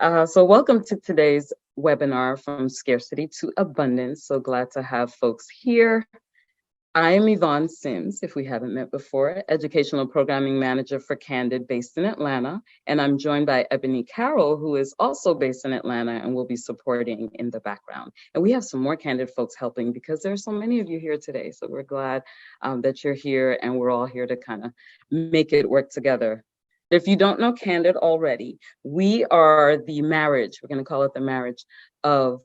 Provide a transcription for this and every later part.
So welcome to today's webinar, From Scarcity to Abundance. So glad to have folks here. I am Yvonne Sims, if we haven't met before, Educational Programming Manager for Candid based in Atlanta. And I'm joined by Ebony Carroll, who is also based in Atlanta and will be supporting in the background. And we have some more Candid folks helping because there are so many of you here today. So we're glad that you're here, and we're all here to kind of make it work together. If you don't know Candid already, we are the marriage, we're going to call it the marriage of,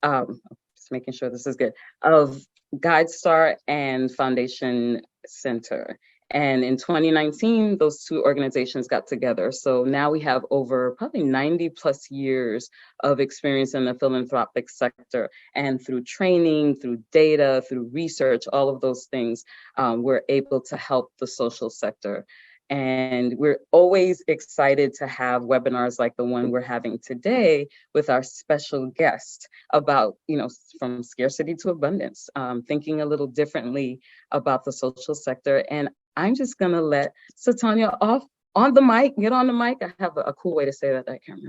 just making sure this is good, of GuideStar and Foundation Center. And in 2019, those two organizations got together. So now we have over probably 90 plus years of experience in the philanthropic sector. And through training, through data, through research, all of those things, we're able to help the social sector. And we're always excited to have webinars like the one we're having today with our special guest about, from scarcity to abundance, thinking a little differently about the social sector. And I'm just going to let Satonya off on the mic, get on the mic. I have a cool way to say that I can't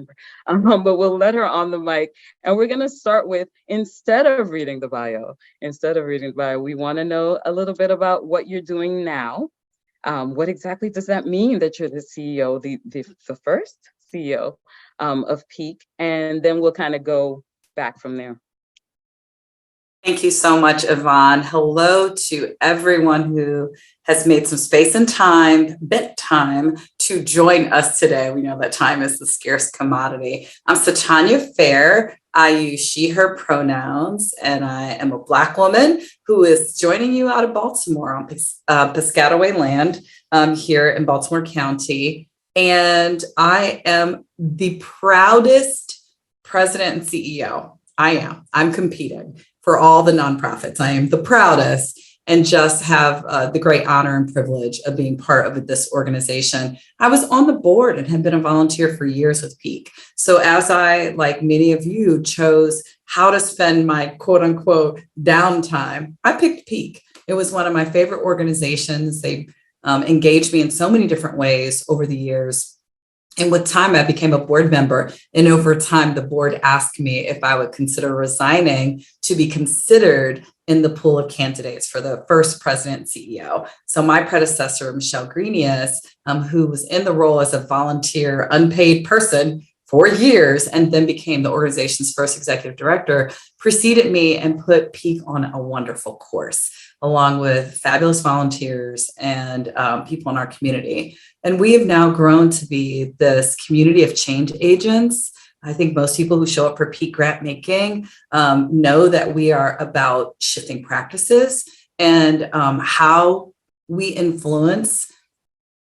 remember, but we'll let her on the mic. And we're going to start with, instead of reading the bio, we want to know a little bit about what you're doing now. What exactly does that mean that you're the CEO, the first CEO of Peak? And then we'll kind of go back from there. Thank you so much, Yvonne. Hello to everyone who has made some space and time, bit time, to join us today. We know that time is the scarce commodity. I'm Satonya Fair. I use she, her pronouns, and I am a Black woman who is joining you out of Baltimore on Piscataway land here in Baltimore County. And I am the proudest president and CEO. I'm competing for all the nonprofits. I am the proudest and just have the great honor and privilege of being part of this organization. I was on the board and have been a volunteer for years with Peak. So as I, like many of you, chose how to spend my quote unquote downtime, I picked Peak. It was one of my favorite organizations. They engaged me in so many different ways over the years. And with time, I became a board member. And over time, the board asked me if I would consider resigning to be considered in the pool of candidates for the first president and CEO. So my predecessor, Michelle Greenius, who was in the role as a volunteer, unpaid person for years, and then became the organization's first executive director, preceded me and put Peak on a wonderful course, along with fabulous volunteers and people in our community. And we have now grown to be this community of change agents. I think most people who show up for Peak Grantmaking know that we are about shifting practices and how we influence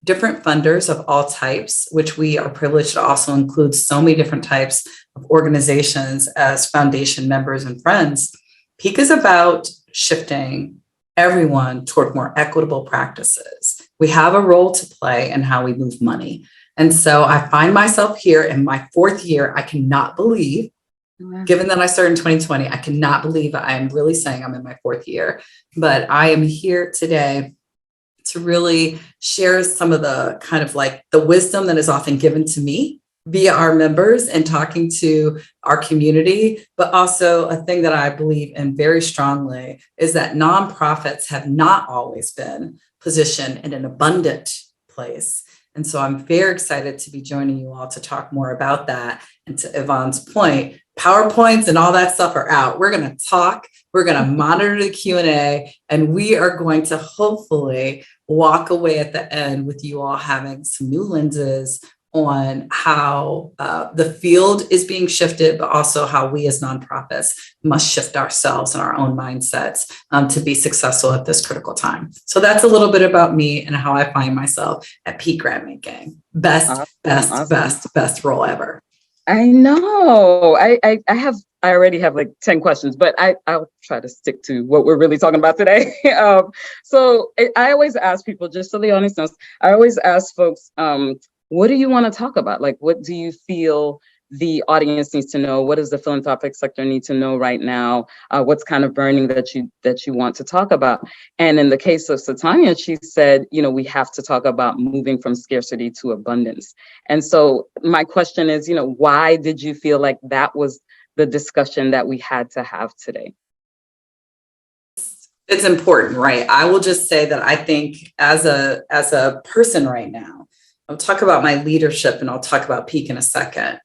different funders of all types, which we are privileged to also include so many different types of organizations as foundation members and friends. Peak is about shifting everyone toward more equitable practices. We have a role to play in how we move money. And so I find myself here in my fourth year. I cannot believe, given that I started in 2020, I cannot believe I'm really saying I'm in my fourth year. But I am here today to really share some of the kind of like the wisdom that is often given to me via our members and talking to our community. But also a thing that I believe in very strongly is that nonprofits have not always been positioned in an abundant place. And so I'm very excited to be joining you all to talk more about that. And to Yvonne's point, PowerPoints and all that stuff are out. We're going to talk, we're going to monitor the Q&A, and we are going to hopefully walk away at the end with you all having some new lenses on how the field is being shifted, but also how we as nonprofits must shift ourselves and our own mindsets to be successful at this critical time. So that's a little bit about me and how I find myself at Peak Grantmaking. Best role ever. I know. I already have like 10 questions, but I'll try to stick to what we're really talking about today. So I always ask people, just so the audience knows, I always ask folks, what do you want to talk about? Like, what do you feel the audience needs to know? What does the philanthropic sector need to know right now? What's kind of burning that you want to talk about? And in the case of Satonya, she said, we have to talk about moving from scarcity to abundance. And so my question is, why did you feel like that was the discussion that we had to have today? It's important, right? I will just say that I think as a person right now, I'll talk about my leadership and I'll talk about Peak in a second.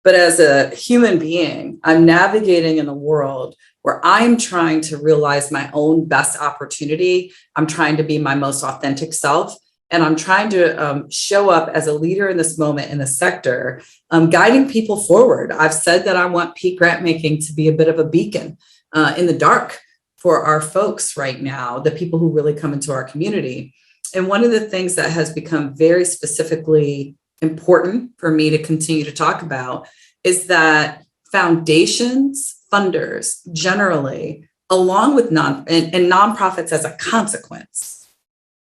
But as a human being, I'm navigating in a world where I'm trying to realize my own best opportunity. I'm trying to be my most authentic self. And I'm trying to show up as a leader in this moment in the sector, guiding people forward. I've said that I want Peak Grantmaking to be a bit of a beacon in the dark for our folks right now, the people who really come into our community. And one of the things that has become very specifically important for me to continue to talk about is that foundations, funders generally, along with nonprofits as a consequence,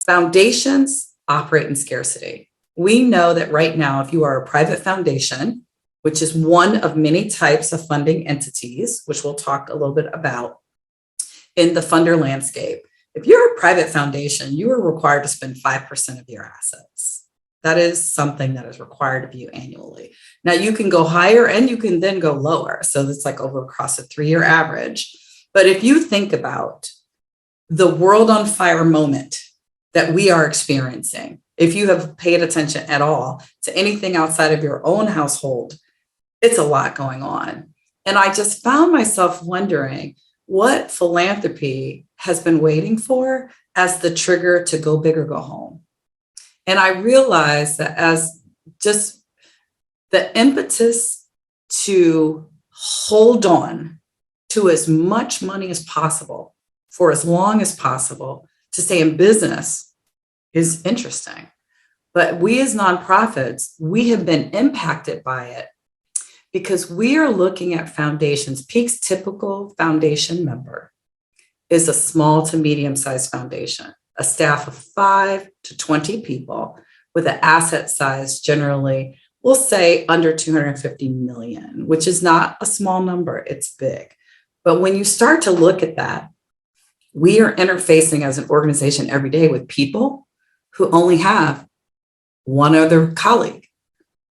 foundations operate in scarcity. We know that right now, if you are a private foundation, which is one of many types of funding entities, which we'll talk a little bit about in the funder landscape, if you're a private foundation, you are required to spend 5% of your assets. That is something that is required of you annually. Now you can go higher and you can then go lower. So it's like over across a 3-year average. But if you think about the world on fire moment that we are experiencing, if you have paid attention at all to anything outside of your own household, it's a lot going on. And I just found myself wondering what philanthropy has been waiting for as the trigger to go big or go home. And I realized that as just the impetus to hold on to as much money as possible for as long as possible to stay in business is interesting. But we as nonprofits, we have been impacted by it because we are looking at foundations. Peak's typical foundation member is a small to medium-sized foundation, a staff of 5 to 20 people with an asset size generally, we'll say under 250 million, which is not a small number, it's big. But when you start to look at that, we are interfacing as an organization every day with people who only have one other colleague,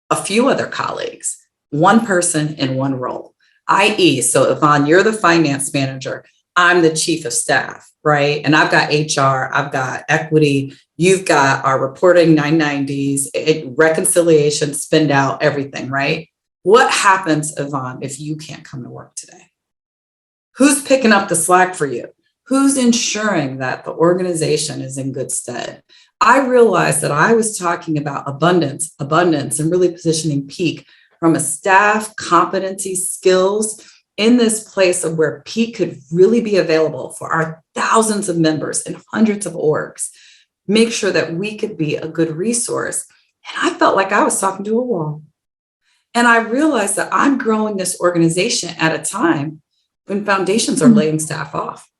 a few other colleagues, one person in one role, i.e., so Yvonne, you're the finance manager, I'm the chief of staff, right? And I've got HR, I've got equity, you've got our reporting 990s, reconciliation, spend out, everything, right? What happens, Yvonne, if you can't come to work today? Who's picking up the slack for you? Who's ensuring that the organization is in good stead? I realized that I was talking about abundance, and really positioning Peak from a staff, competency, skills, in this place of where Peak could really be available for our thousands of members and hundreds of orgs, make sure that we could be a good resource. And I felt like I was talking to a wall. And I realized that I'm growing this organization at a time when foundations are laying staff off,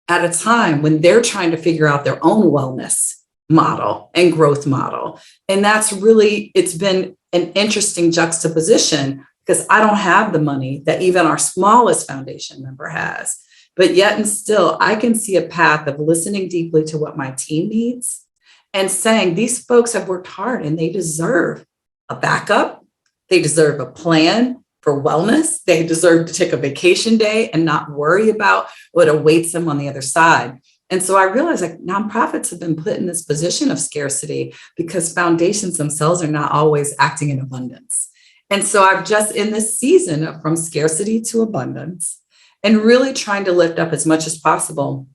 at a time when they're trying to figure out their own wellness model and growth model. And that's really, it's been an interesting juxtaposition because I don't have the money that even our smallest foundation member has. But yet and still, I can see a path of listening deeply to what my team needs and saying these folks have worked hard and they deserve a backup. They deserve a plan for wellness. They deserve to take a vacation day and not worry about what awaits them on the other side. And so I realized like nonprofits have been put in this position of scarcity because foundations themselves are not always acting in abundance. And so I've just in this season of from scarcity to abundance and really trying to lift up as much as possible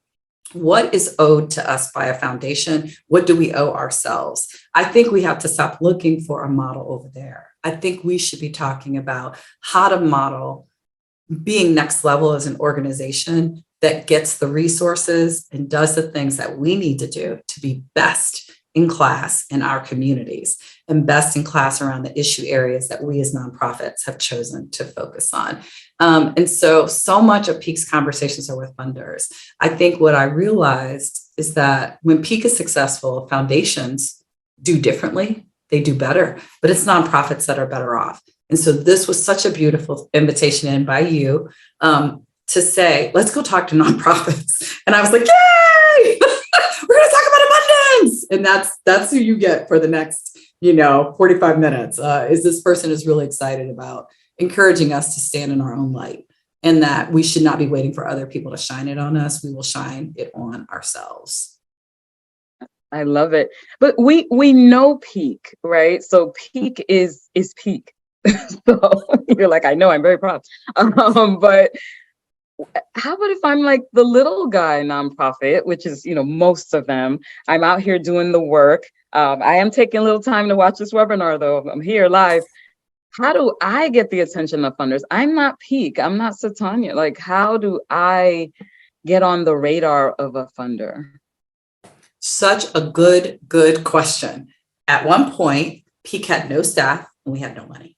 what is owed to us by a foundation? What do we owe ourselves? I think we have to stop looking for a model over there. I think we should be talking about how to model being next level as an organization that gets the resources and does the things that we need to do to be best in class in our communities and best in class around the issue areas that we as nonprofits have chosen to focus on. And so much of Peak's conversations are with funders. I think what I realized is that when Peak is successful, foundations do differently, they do better, but it's nonprofits that are better off And so this was such a beautiful invitation in by you to say, let's go talk to nonprofits. And I was like, yay, we're going to talk about abundance. And that's who you get for the next, 45 minutes, is this person is really excited about encouraging us to stand in our own light, and that we should not be waiting for other people to shine it on us. We will shine it on ourselves. I love it. But we know Peak, right? So Peak is Peak. So you're like, I know, I'm very proud. But how about if I'm like the little guy nonprofit, which is, most of them. I'm out here doing the work. I am taking a little time to watch this webinar, though. I'm here live. How do I get the attention of funders? I'm not Peak. I'm not Satonya. Like, how do I get on the radar of a funder? Such a good question. At one point, Peak had no staff and we had no money.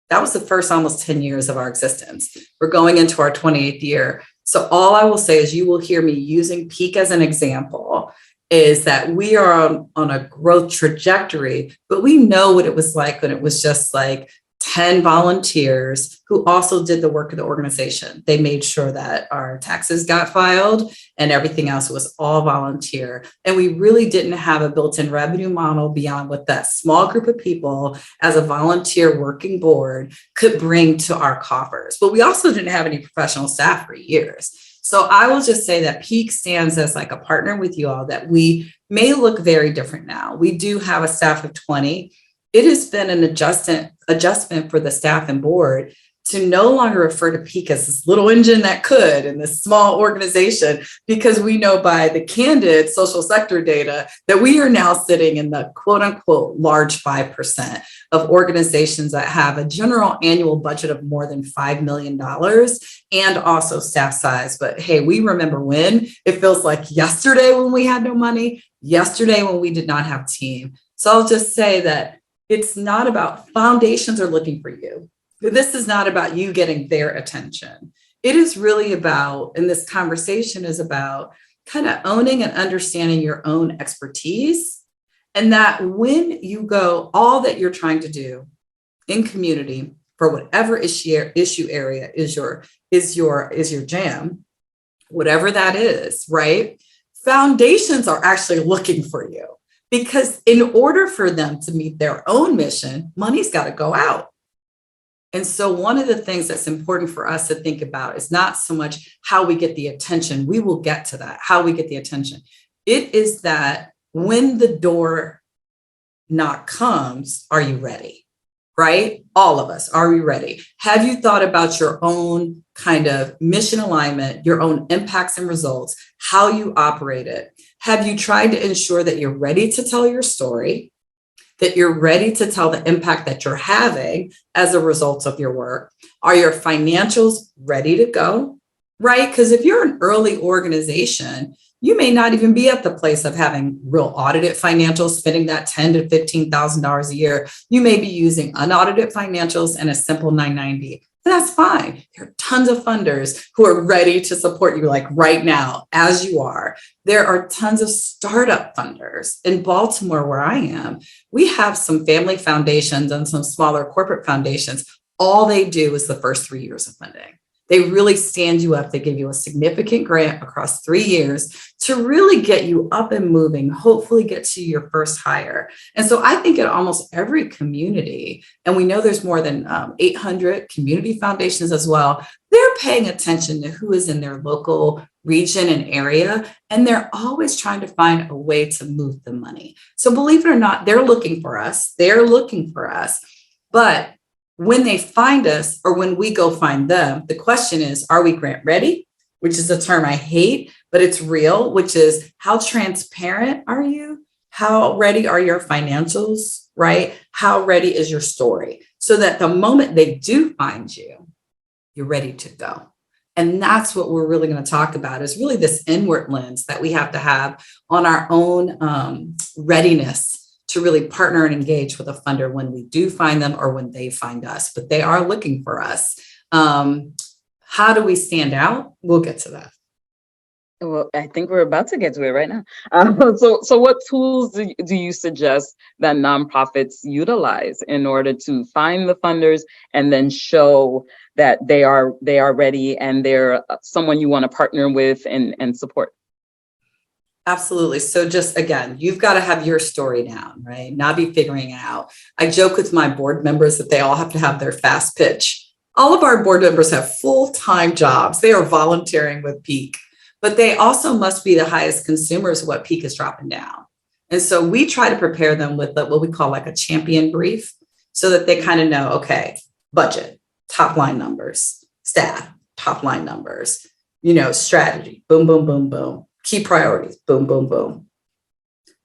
That was the first almost 10 years of our existence. We're going into our 28th year. So all I will say is you will hear me using Peak as an example, is that we are on a growth trajectory, but we know what it was like when it was just like 10 volunteers who also did the work of the organization. They made sure that our taxes got filed and everything else was all volunteer. And we really didn't have a built-in revenue model beyond what that small group of people as a volunteer working board could bring to our coffers. But we also didn't have any professional staff for years. So I will just say that Peak stands as like a partner with you all, that we may look very different now. We do have a staff of 20. It has been an adjustment for the staff and board to no longer refer to Peak as this little engine that could in this small organization, because we know by the Candid social sector data that we are now sitting in the quote unquote large 5% of organizations that have a general annual budget of more than $5 million and also staff size. But hey, we remember when it feels like yesterday when we had no money, yesterday when we did not have team. So I'll just say that it's not about foundations are looking for you. This is not about you getting their attention. It is really about, and this conversation is about kind of owning and understanding your own expertise. And that when you go, all that you're trying to do in community for whatever issue area is your jam, whatever that is, right? Foundations are actually looking for you, because in order for them to meet their own mission, money's got to go out. And so one of the things that's important for us to think about is not so much how we get the attention. We will get to that, how we get the attention. It is that when the door knock comes, are you ready? Right? All of us, are we ready? Have you thought about your own kind of mission alignment, your own impacts and results, how you operate it? Have you tried to ensure that you're ready to tell your story, that you're ready to tell the impact that you're having as a result of your work? Are your financials ready to go? Right? Because if you're an early organization, you may not even be at the place of having real audited financials, spending that $10,000 to $15,000 a year. You may be using unaudited financials and a simple 990. And that's fine. There are tons of funders who are ready to support you, like right now, as you are. There are tons of startup funders in Baltimore, where I am. We have some family foundations and some smaller corporate foundations. All they do is the first 3 years of funding. They really stand you up. They give you a significant grant across 3 years to really get you up and moving, hopefully get to your first hire. And so I think in almost every community, and we know there's more than 800 community foundations as well, they're paying attention to who is in their local region and area, and they're always trying to find a way to move the money. So believe it or not, they're looking for us. They're looking for us. But when they find us, or when we go find them, the question is, are we grant ready? Which is a term I hate, but it's real, which is how transparent are you? How ready are your financials, right? How ready is your story? So that the moment they do find you, you're ready to go. And that's what we're really going to talk about, is really this inward lens that we have to have on our own readiness to really partner and engage with a funder when we do find them or when they find us, but they are looking for us. How do we stand out? We'll get to that. Well, I think we're about to get to it right now. So what tools do you suggest that nonprofits utilize in order to find the funders and then show that they are ready and they're someone you want to partner with and support? Absolutely. So just again, you've got to have your story down, right? Not be figuring it out. I joke with my board members that they all have to have their fast pitch. All of our board members have full-time jobs. They are volunteering with Peak, but they also must be the highest consumers of what Peak is dropping down. And so we try to prepare them with what we call like a champion brief so that they kind of know, okay, budget, top line numbers, staff, top line numbers, strategy, boom, boom, boom, boom. Key priorities, boom, boom, boom.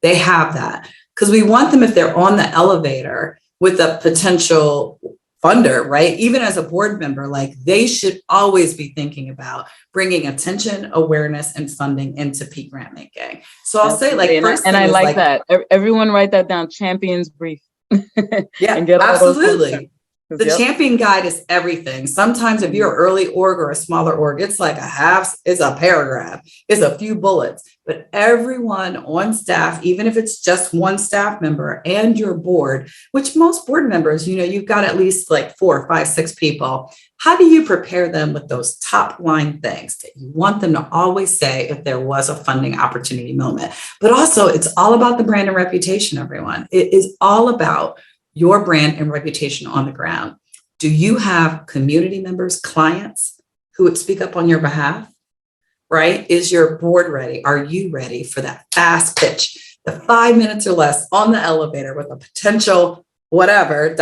They have that because we want them, if they're on the elevator with a potential funder, right? Even as a board member, like they should always be thinking about bringing attention, awareness, and funding into Peak Grantmaking. So I'll say, like, first and I like that. Everyone write that down. Champions brief. Yeah, and get all absolutely. The champion guide is everything. Sometimes if you're an early org or a smaller org, it's like it's a paragraph, it's a few bullets, but everyone on staff, even if it's just one staff member and your board, which most board members, you've got at least like 4, 5, 6 people. How do you prepare them with those top line things that you want them to always say if there was a funding opportunity moment? But also it's all about the brand and reputation, everyone. It is all about your brand and reputation on the ground. Do you have community members, clients who would speak up on your behalf, right? Is your board ready? Are you ready for that fast pitch, the 5 minutes or less on the elevator with a potential whatever, ...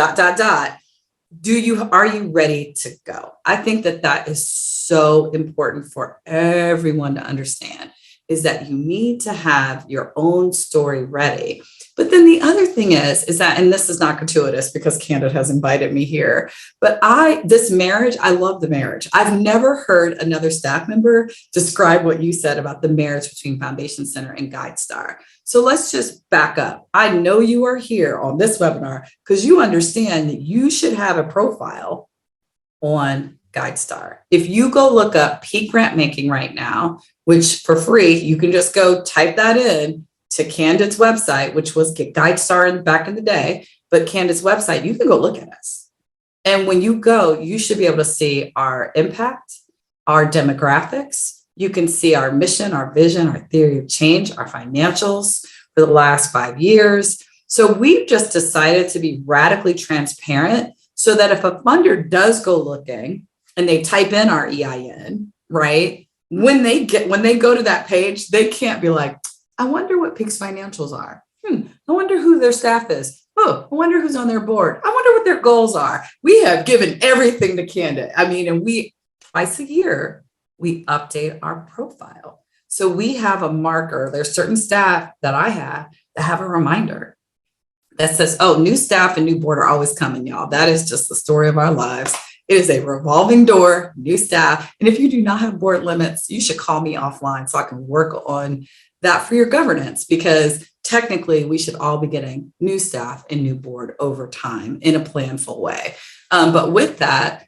Are you ready to go? I think that is so important for everyone to understand, is that you need to have your own story ready. But then the other thing is that, and this is not gratuitous because Candid has invited me here, but this marriage, I love the marriage. I've never heard another staff member describe what you said about the marriage between Foundation Center and GuideStar. So let's just back up. I know you are here on this webinar because you understand that you should have a profile on GuideStar. If you go look up Peak Grantmaking right now, which for free, you can just go type that in to Candid's website, which was GuideStar back in the day, but Candid's website, you can go look at us. And when you go, you should be able to see our impact, our demographics. You can see our mission, our vision, our theory of change, our financials for the last 5 years. So we've just decided to be radically transparent so that if a funder does go looking and they type in our EIN, right? When they go to that page, they can't be like, I wonder what Peak's financials are. I wonder who their staff is. Oh, I wonder who's on their board. I wonder what their goals are. We have given everything to Candid. And we twice a year, we update our profile. So we have a marker. There's certain staff that I have that have a reminder that says, oh, new staff and new board are always coming, y'all. That is just the story of our lives. It is a revolving door, new staff. And if you do not have board limits, you should call me offline so I can work on that for your governance, because technically we should all be getting new staff and new board over time in a planful way. But with that,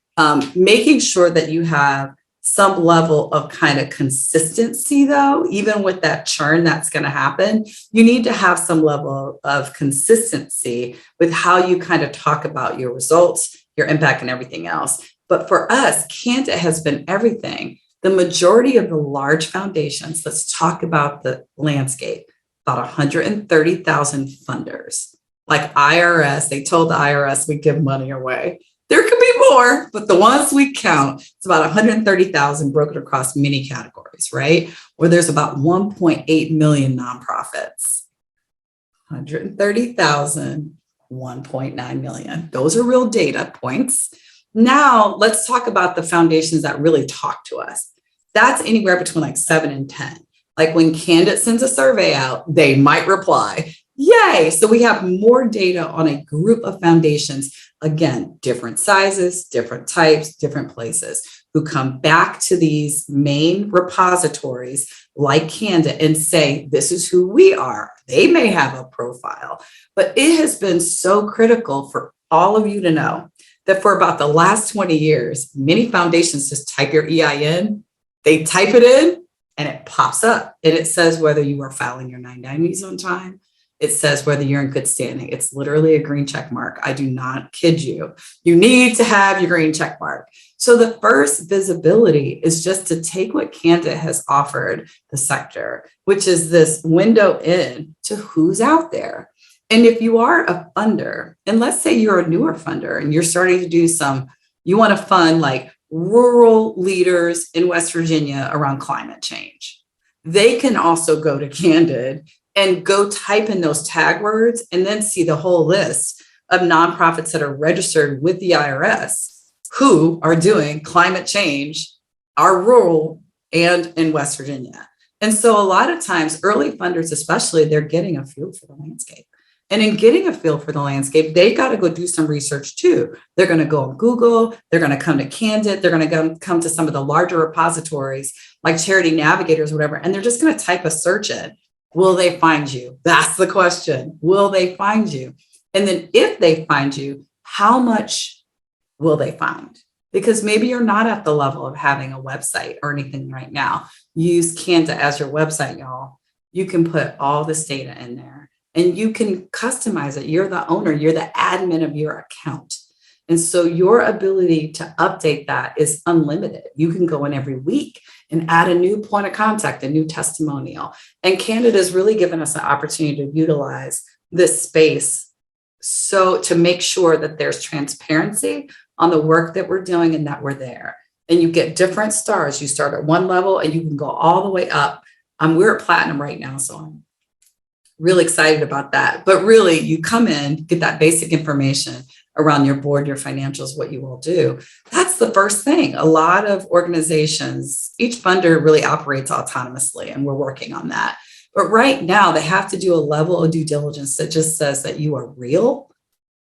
making sure that you have some level of kind of consistency, though, even with that churn that's going to happen, you need to have some level of consistency with how you kind of talk about your results, your impact, and everything else. But for us, Candid has been everything. The majority of the large foundations, let's talk about the landscape, about 130,000 funders. Like IRS, they told the IRS we give money away. There could be more, but the ones we count, it's about 130,000 broken across many categories, right? Where there's about 1.8 million nonprofits. 130,000, 1.9 million. Those are real data points. Now, let's talk about the foundations that really talk to us. That's anywhere between like 7 and 10. Like when Candid sends a survey out, they might reply. Yay! So we have more data on a group of foundations. Again, different sizes, different types, different places, who come back to these main repositories like Candid and say, this is who we are. They may have a profile, but it has been so critical for all of you to know that for about the last 20 years, many foundations just type your EIN, they type it in, and then they say, this is who we are. They may have a profile, but it has been so critical for all of you to know that for about the last 20 years, many foundations just type your EIN, they type it in, and then they say, this is who we are. They may have a profile, but it has been so critical for all of you to know that for about the last 20 years, many foundations just type your EIN, and it pops up and it says whether you are filing your 990s on time. It says whether you're in good standing. It's literally a green check mark. I do not kid you. You need to have your green check mark. So the first visibility is just to take what Candid has offered the sector, which is this window in to who's out there. And if you are a funder, and let's say you're a newer funder and you're starting to do you want to fund like rural leaders in West Virginia around climate change, they can also go to Candid and go type in those tag words and then see the whole list of nonprofits that are registered with the IRS who are doing climate change, are rural and in West Virginia. And so a lot of times, early funders especially, they're getting a feel for the landscape. And in getting a feel for the landscape, they got to go do some research too. They're going to go on Google, they're going to come to Candid, they're going to come to some of the larger repositories like Charity Navigators, whatever, and they're just going to type a search in. Will they find you? That's the question. Will they find you? And then if they find you, how much will they find? Because maybe you're not at the level of having a website or anything right now. Use Candid as your website, y'all. You can put all this data in there and you can customize it. You're the owner, you're the admin of your account. And so your ability to update that is unlimited. You can go in every week and add a new point of contact, a new testimonial. And Candid has really given us an opportunity to utilize this space so to make sure that there's transparency on the work that we're doing and that we're there. And you get different stars. You start at one level and you can go all the way up. We're at platinum right now, so I'm really excited about that. But really, you come in, get that basic information around your board, your financials, what you all do. That's the first thing. A lot of organizations, each funder really operates autonomously, and we're working on that. But right now, they have to do a level of due diligence that just says that you are real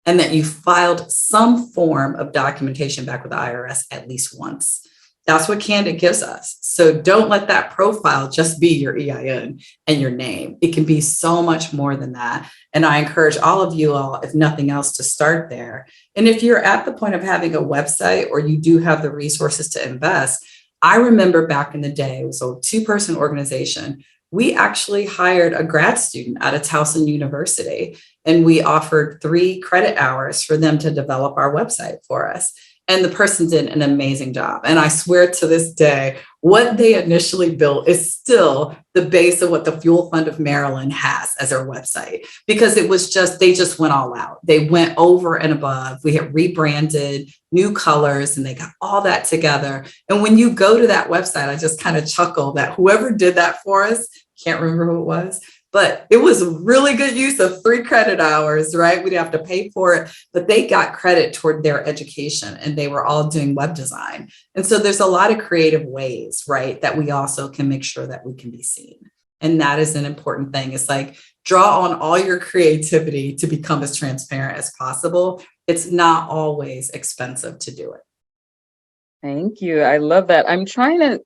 and that you filed some form of documentation back with the IRS at least once. That's what Candid gives us. So don't let that profile just be your EIN and your name. It can be so much more than that. And I encourage all of you all, if nothing else, to start there. And if you're at the point of having a website or you do have the resources to invest, I remember back in the day, it was a 2-person organization. We actually hired a grad student out of Towson University, and we offered 3 credit hours for them to develop our website for us. And the person did an amazing job. And I swear to this day, what they initially built is still the base of what the Fuel Fund of Maryland has as their website, because it was just, they just went all out. They went over and above. We had rebranded, new colors, and they got all that together. And when you go to that website, I just kind of chuckle that whoever did that for us, can't remember who it was, but it was a really good use of 3 credit hours, right? We didn't have to pay for it, but they got credit toward their education and they were all doing web design. And so there's a lot of creative ways, right, that we also can make sure that we can be seen. And that is an important thing. It's like draw on all your creativity to become as transparent as possible. It's not always expensive to do it. Thank you. I love that. I'm trying to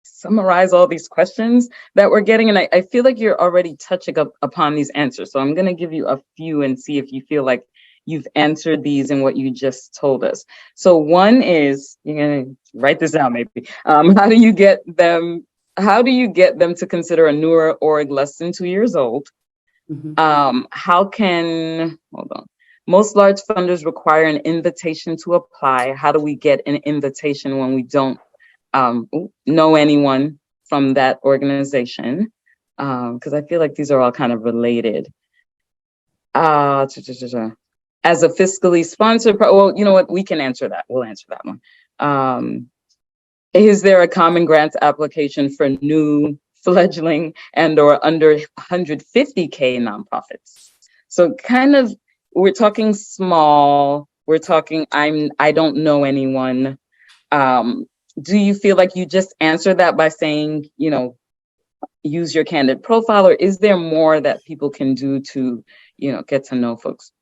summarize all these questions that we're getting. And I feel like you're already touching upon these answers. So I'm going to give you a few and see if you feel like you've answered these in what you just told us. So one is, you're going to write this down maybe. How do you get them to consider a newer org less than 2 years old? Mm-hmm. Most large funders require an invitation to apply. How do we get an invitation when we don't know anyone from that organization? Because I feel like these are all kind of related. As a fiscally sponsored, well, you know what? We can answer that. We'll answer that one. Is there a common grants application for new, fledgling, and or under 150K nonprofits? So kind of, we're talking small. We're talking, I don't know anyone. Do you feel like you just answered that by saying, use your Candid profile, or is there more that people can do to, get to know folks?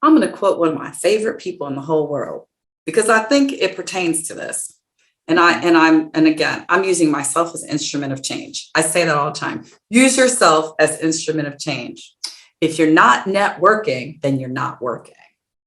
I'm going to quote one of my favorite people in the whole world, because I think it pertains to this. And again, I'm using myself as instrument of change. I say that all the time. Use yourself as instrument of change. If you're not networking, then you're not working.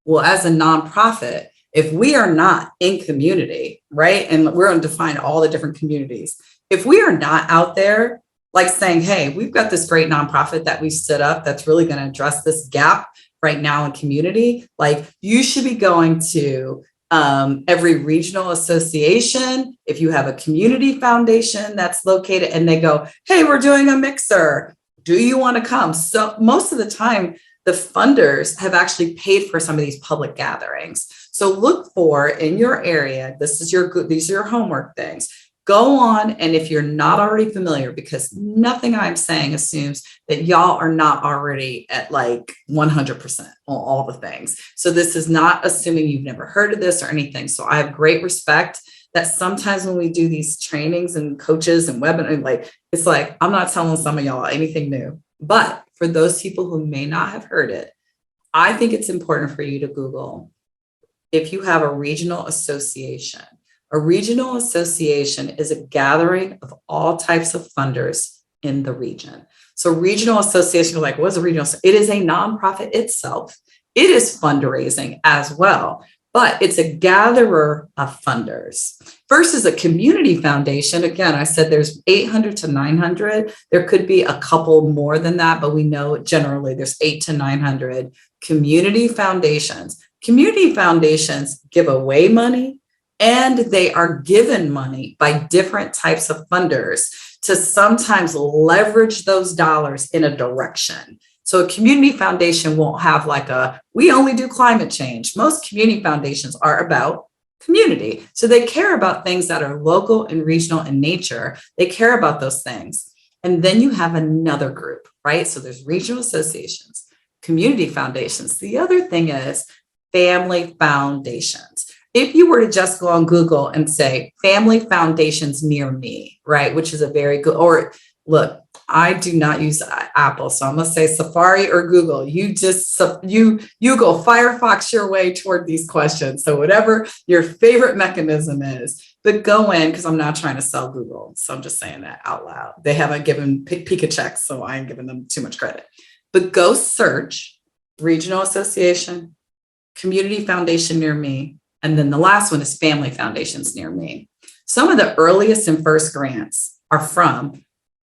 Well, as a nonprofit, If we are not in community, right? And we're going to define all the different communities. If we are not out there, like saying, hey, we've got this great nonprofit that we stood up that's really going to address this gap right now in community, like you should be going to every regional association. If you have a community foundation that's located and they go, hey, we're doing a mixer. Do you want to come? So most of the time, the funders have actually paid for some of these public gatherings. So look for in your area, these are your homework things. Go on, and if you're not already familiar, because nothing I'm saying assumes that y'all are not already at like 100% on all the things. So this is not assuming you've never heard of this or anything. So I have great respect that sometimes when we do these trainings and coaches and webinars, like it's like, I'm not telling some of y'all anything new. But for those people who may not have heard it, I think it's important for you to Google if you have a regional association. A regional association is a gathering of all types of funders in the region. So regional association, like, what's a regional? It is a nonprofit itself. It is fundraising as well, but it's a gatherer of funders versus a community foundation. Again, I said there's 800 to 900. There could be a couple more than that, but we know generally there's 800 to 900 community foundations. Community foundations give away money, and they are given money by different types of funders to sometimes leverage those dollars in a direction. So a community foundation won't have like we only do climate change. Most community foundations are about community. So they care about things that are local and regional in nature. They care about those things. And then you have another group, right? So there's regional associations, community foundations. The other thing is family foundations. If you were to just go on Google and say family foundations near me, right, which is a very good, or look, I do not use Apple, so I'm going to say Safari or Google. You just, you go Firefox your way toward these questions. So whatever your favorite mechanism is, but go in, because I'm not trying to sell Google. So I'm just saying that out loud. They haven't given Peak a check, so I ain't giving them too much credit. But go search regional association, community foundation near me. And then the last one is family foundations near me. Some of the earliest and first grants are from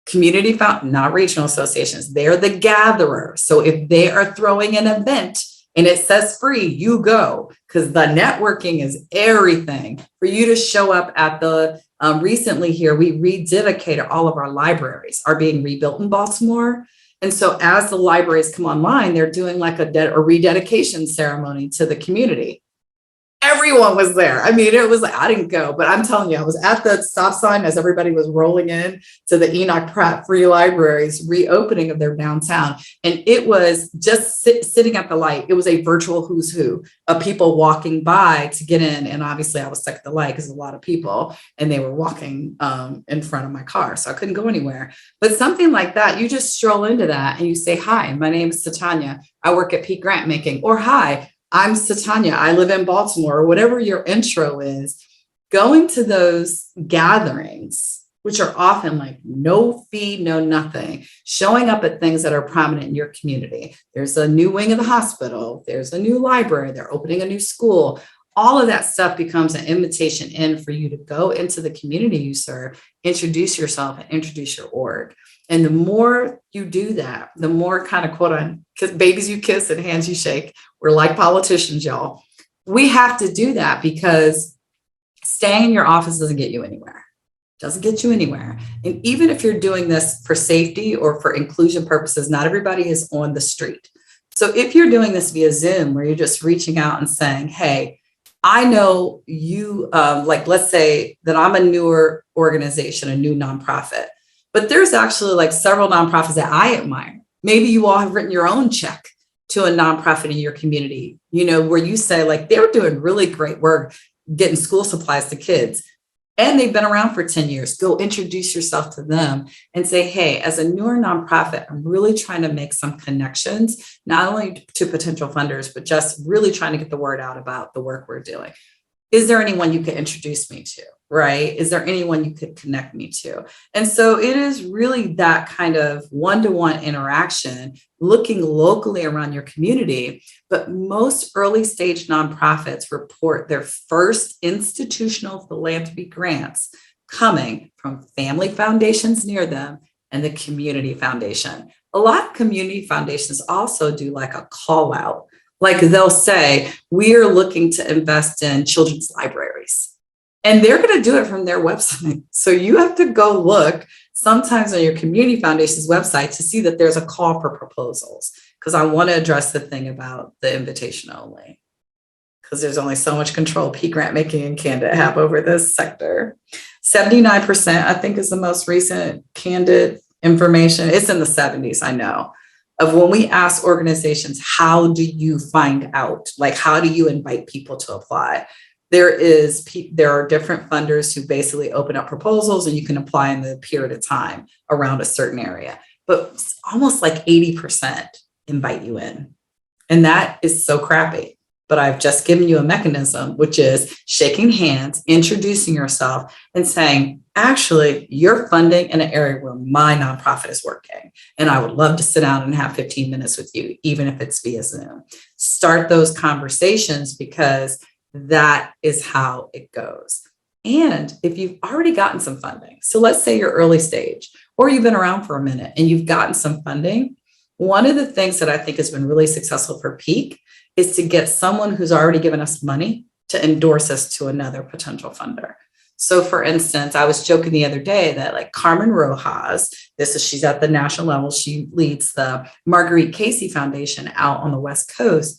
community not regional associations. They're the gatherer. So if they are throwing an event and it says free, you go, because the networking is everything. For you to show up at the, recently here, we rededicated all of our libraries are being rebuilt in Baltimore. And so as the libraries come online, they're doing like a rededication ceremony to the community. Everyone was there. I mean, it was like, I didn't go, but I'm telling you, I was at the stop sign as everybody was rolling in to the Enoch Pratt Free Library's reopening of their downtown. And it was just sitting at the light. It was a virtual who's who of people walking by to get in. And obviously I was stuck at the light because a lot of people, and they were walking in front of my car. So I couldn't go anywhere. But something like that, you just stroll into that and you say, hi, my name is Satonya. I work at Peak Grantmaking. Or hi, I'm Satonya, I live in Baltimore, or whatever your intro is. Going to those gatherings, which are often like no fee, no nothing, showing up at things that are prominent in your community. There's a new wing of the hospital, there's a new library, they're opening a new school. All of that stuff becomes an invitation in for you to go into the community you serve, introduce yourself, and introduce your org. And the more you do that, the more kind of quote on babies you kiss and hands you shake. We're like politicians, y'all. We have to do that because staying in your office doesn't get you anywhere. Doesn't get you anywhere. And even if you're doing this for safety or for inclusion purposes, not everybody is on the street. So if you're doing this via Zoom, where you're just reaching out and saying, hey, I know you, like, let's say that I'm a newer organization, a new nonprofit. But there's actually like several nonprofits that I admire. Maybe you all have written your own check to a nonprofit in your community, you know, where you say like, they're doing really great work getting school supplies to kids. And they've been around for 10 years. Go introduce yourself to them and say, hey, as a newer nonprofit, I'm really trying to make some connections, not only to potential funders, but just really trying to get the word out about the work we're doing. is there anyone you could introduce me to? Right? Is there anyone you could connect me to? And so it is really that kind of one-to-one interaction, looking locally around your community. But most early stage nonprofits report their first institutional philanthropy grants coming from family foundations near them and the community foundation. A lot of community foundations also do like a call out. Like they'll say, we are looking to invest in children's libraries. And they're going to do it from their website. So you have to go look sometimes on your community foundation's website to see that there's a call for proposals. Because I want to address the thing about the invitation only. Because there's only so much control Peak Grantmaking and Candid have over this sector. 79%, I think, is the most recent Candid information. It's in the 70s, I know. Of when we ask organizations, how do you find out? Like, how do you invite people to apply? There are different funders who basically open up proposals and you can apply in the period of time around a certain area. But almost like 80% invite you in. And that is so crappy. But I've just given you a mechanism, which is shaking hands, introducing yourself and saying, actually, you're funding in an area where my nonprofit is working. And I would love to sit down and have 15 minutes with you, even if it's via Zoom. Start those conversations because that is how it goes. And if you've already gotten some funding, so let's say you're early stage, or you've been around for a minute and you've gotten some funding, one of the things that I think has been really successful for Peak is to get someone who's already given us money to endorse us to another potential funder. So for instance, I was joking the other day that like Carmen Rojas, she's at the national level, she leads the Marguerite Casey Foundation out on the West Coast.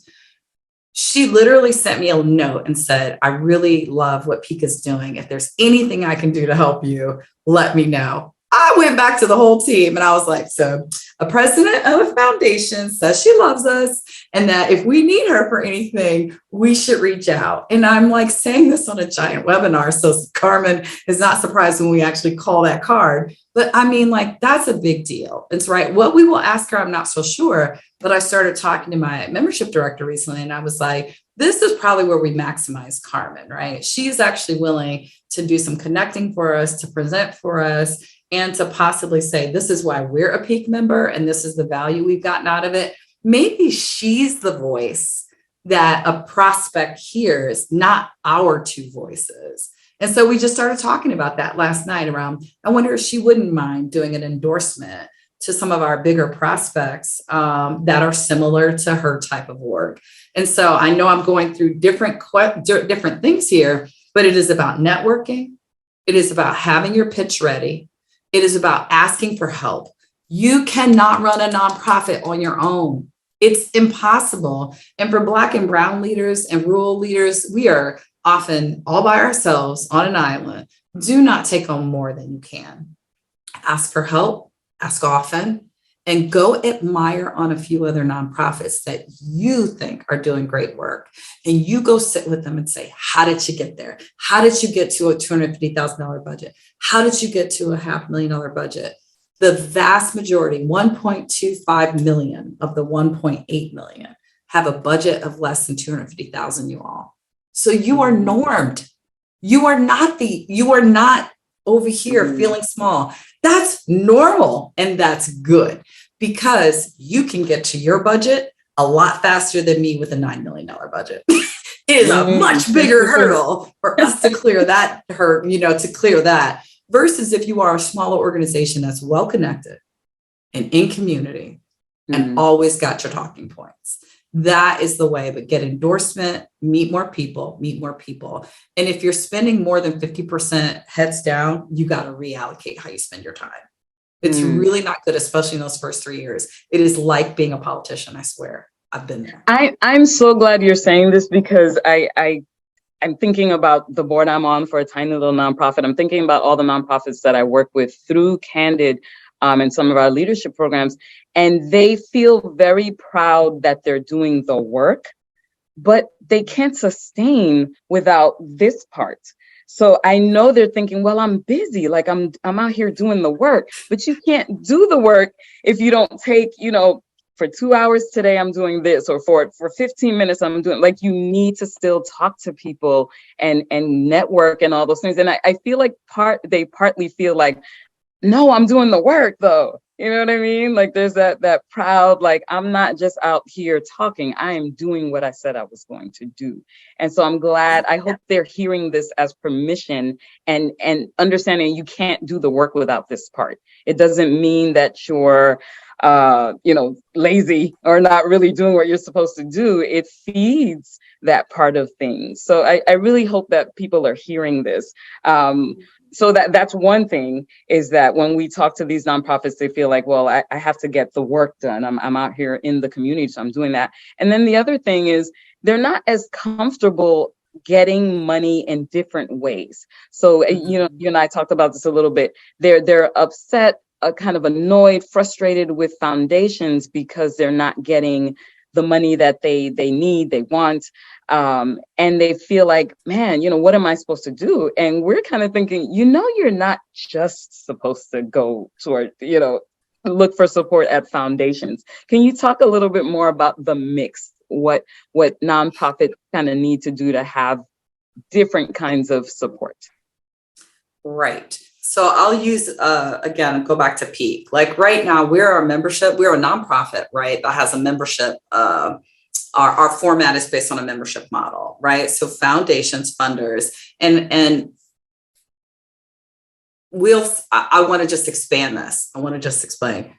She literally sent me a note and said, I really love what Peak is doing. If there's anything I can do to help you, let me know. I went back to the whole team and I was like, so a president of a foundation says she loves us and that if we need her for anything, we should reach out. And I'm like saying this on a giant webinar. So Carmen is not surprised when we actually call that card. But I mean, like, that's a big deal. It's right. What we will ask her, I'm not so sure. But I started talking to my membership director recently and I was like, this is probably where we maximize Carmen, right? She's actually willing to do some connecting for us, to present for us, and to possibly say, this is why we're a Peak member and this is the value we've gotten out of it. Maybe she's the voice that a prospect hears, not our two voices. And so we just started talking about that last night around, I wonder if she wouldn't mind doing an endorsement to some of our bigger prospects that are similar to her type of work. And so I know I'm going through different things here, but it is about networking. It is about having your pitch ready. It is about asking for help. You cannot run a nonprofit on your own. It's impossible. And for Black and Brown leaders and rural leaders, we are often all by ourselves on an island. Do not take on more than you can. Ask for help, ask often, and go admire on a few other nonprofits that you think are doing great work. And you go sit with them and say, how did you get there? How did you get to a $250,000 budget? How did you get to a $500,000 budget? The vast majority, 1.25 million of the 1.8 million, have a budget of less than 250,000, you all. So you are normed. You are not over here feeling small. That's normal and that's good because you can get to your budget a lot faster than me with a $9 million budget. It is a much bigger hurdle for us to clear that versus if you are a smaller organization that's well connected and in community and always got your talking points. That is the way, but get endorsement, meet more people. And if you're spending more than 50% heads down, you got to reallocate how you spend your time. It's really not good, especially in those first 3 years. It is like being a politician, I swear. I've been there. I'm so glad you're saying this because I'm thinking about the board I'm on for a tiny little nonprofit. I'm thinking about all the nonprofits that I work with through Candid and some of our leadership programs. And they feel very proud that they're doing the work, but they can't sustain without this part. So I know they're thinking, well, I'm busy, like I'm out here doing the work, but you can't do the work if you don't take, for 2 hours today, I'm doing this, or for 15 minutes, I'm doing, like, you need to still talk to people and network and all those things. And I feel like they partly feel like, no, I'm doing the work though. You know what I mean? Like, there's that proud, like, I'm not just out here talking, I am doing what I said I was going to do. And so I'm glad, I hope they're hearing this as permission and understanding you can't do the work without this part. It doesn't mean that you're lazy or not really doing what you're supposed to do. It feeds that part of things. So I really hope that people are hearing this. So that's one thing, is that when we talk to these nonprofits, they feel like, well, I have to get the work done. I'm out here in the community, so I'm doing that. And then the other thing is, they're not as comfortable getting money in different ways. So, you and I talked about this a little bit. They're upset, kind of annoyed, frustrated with foundations because they're not getting the money that they need, they want. And they feel like, man, what am I supposed to do? And we're kind of thinking, you're not just supposed to go toward, look for support at foundations. Can you talk a little bit more about the mix, what nonprofits kind of need to do to have different kinds of support? Right. So I'll use, again, go back to Peak. Like right now, we're a nonprofit, right, that has a membership. Our format is based on a membership model, right? So foundations, funders, and I want to just expand this. I want to just explain.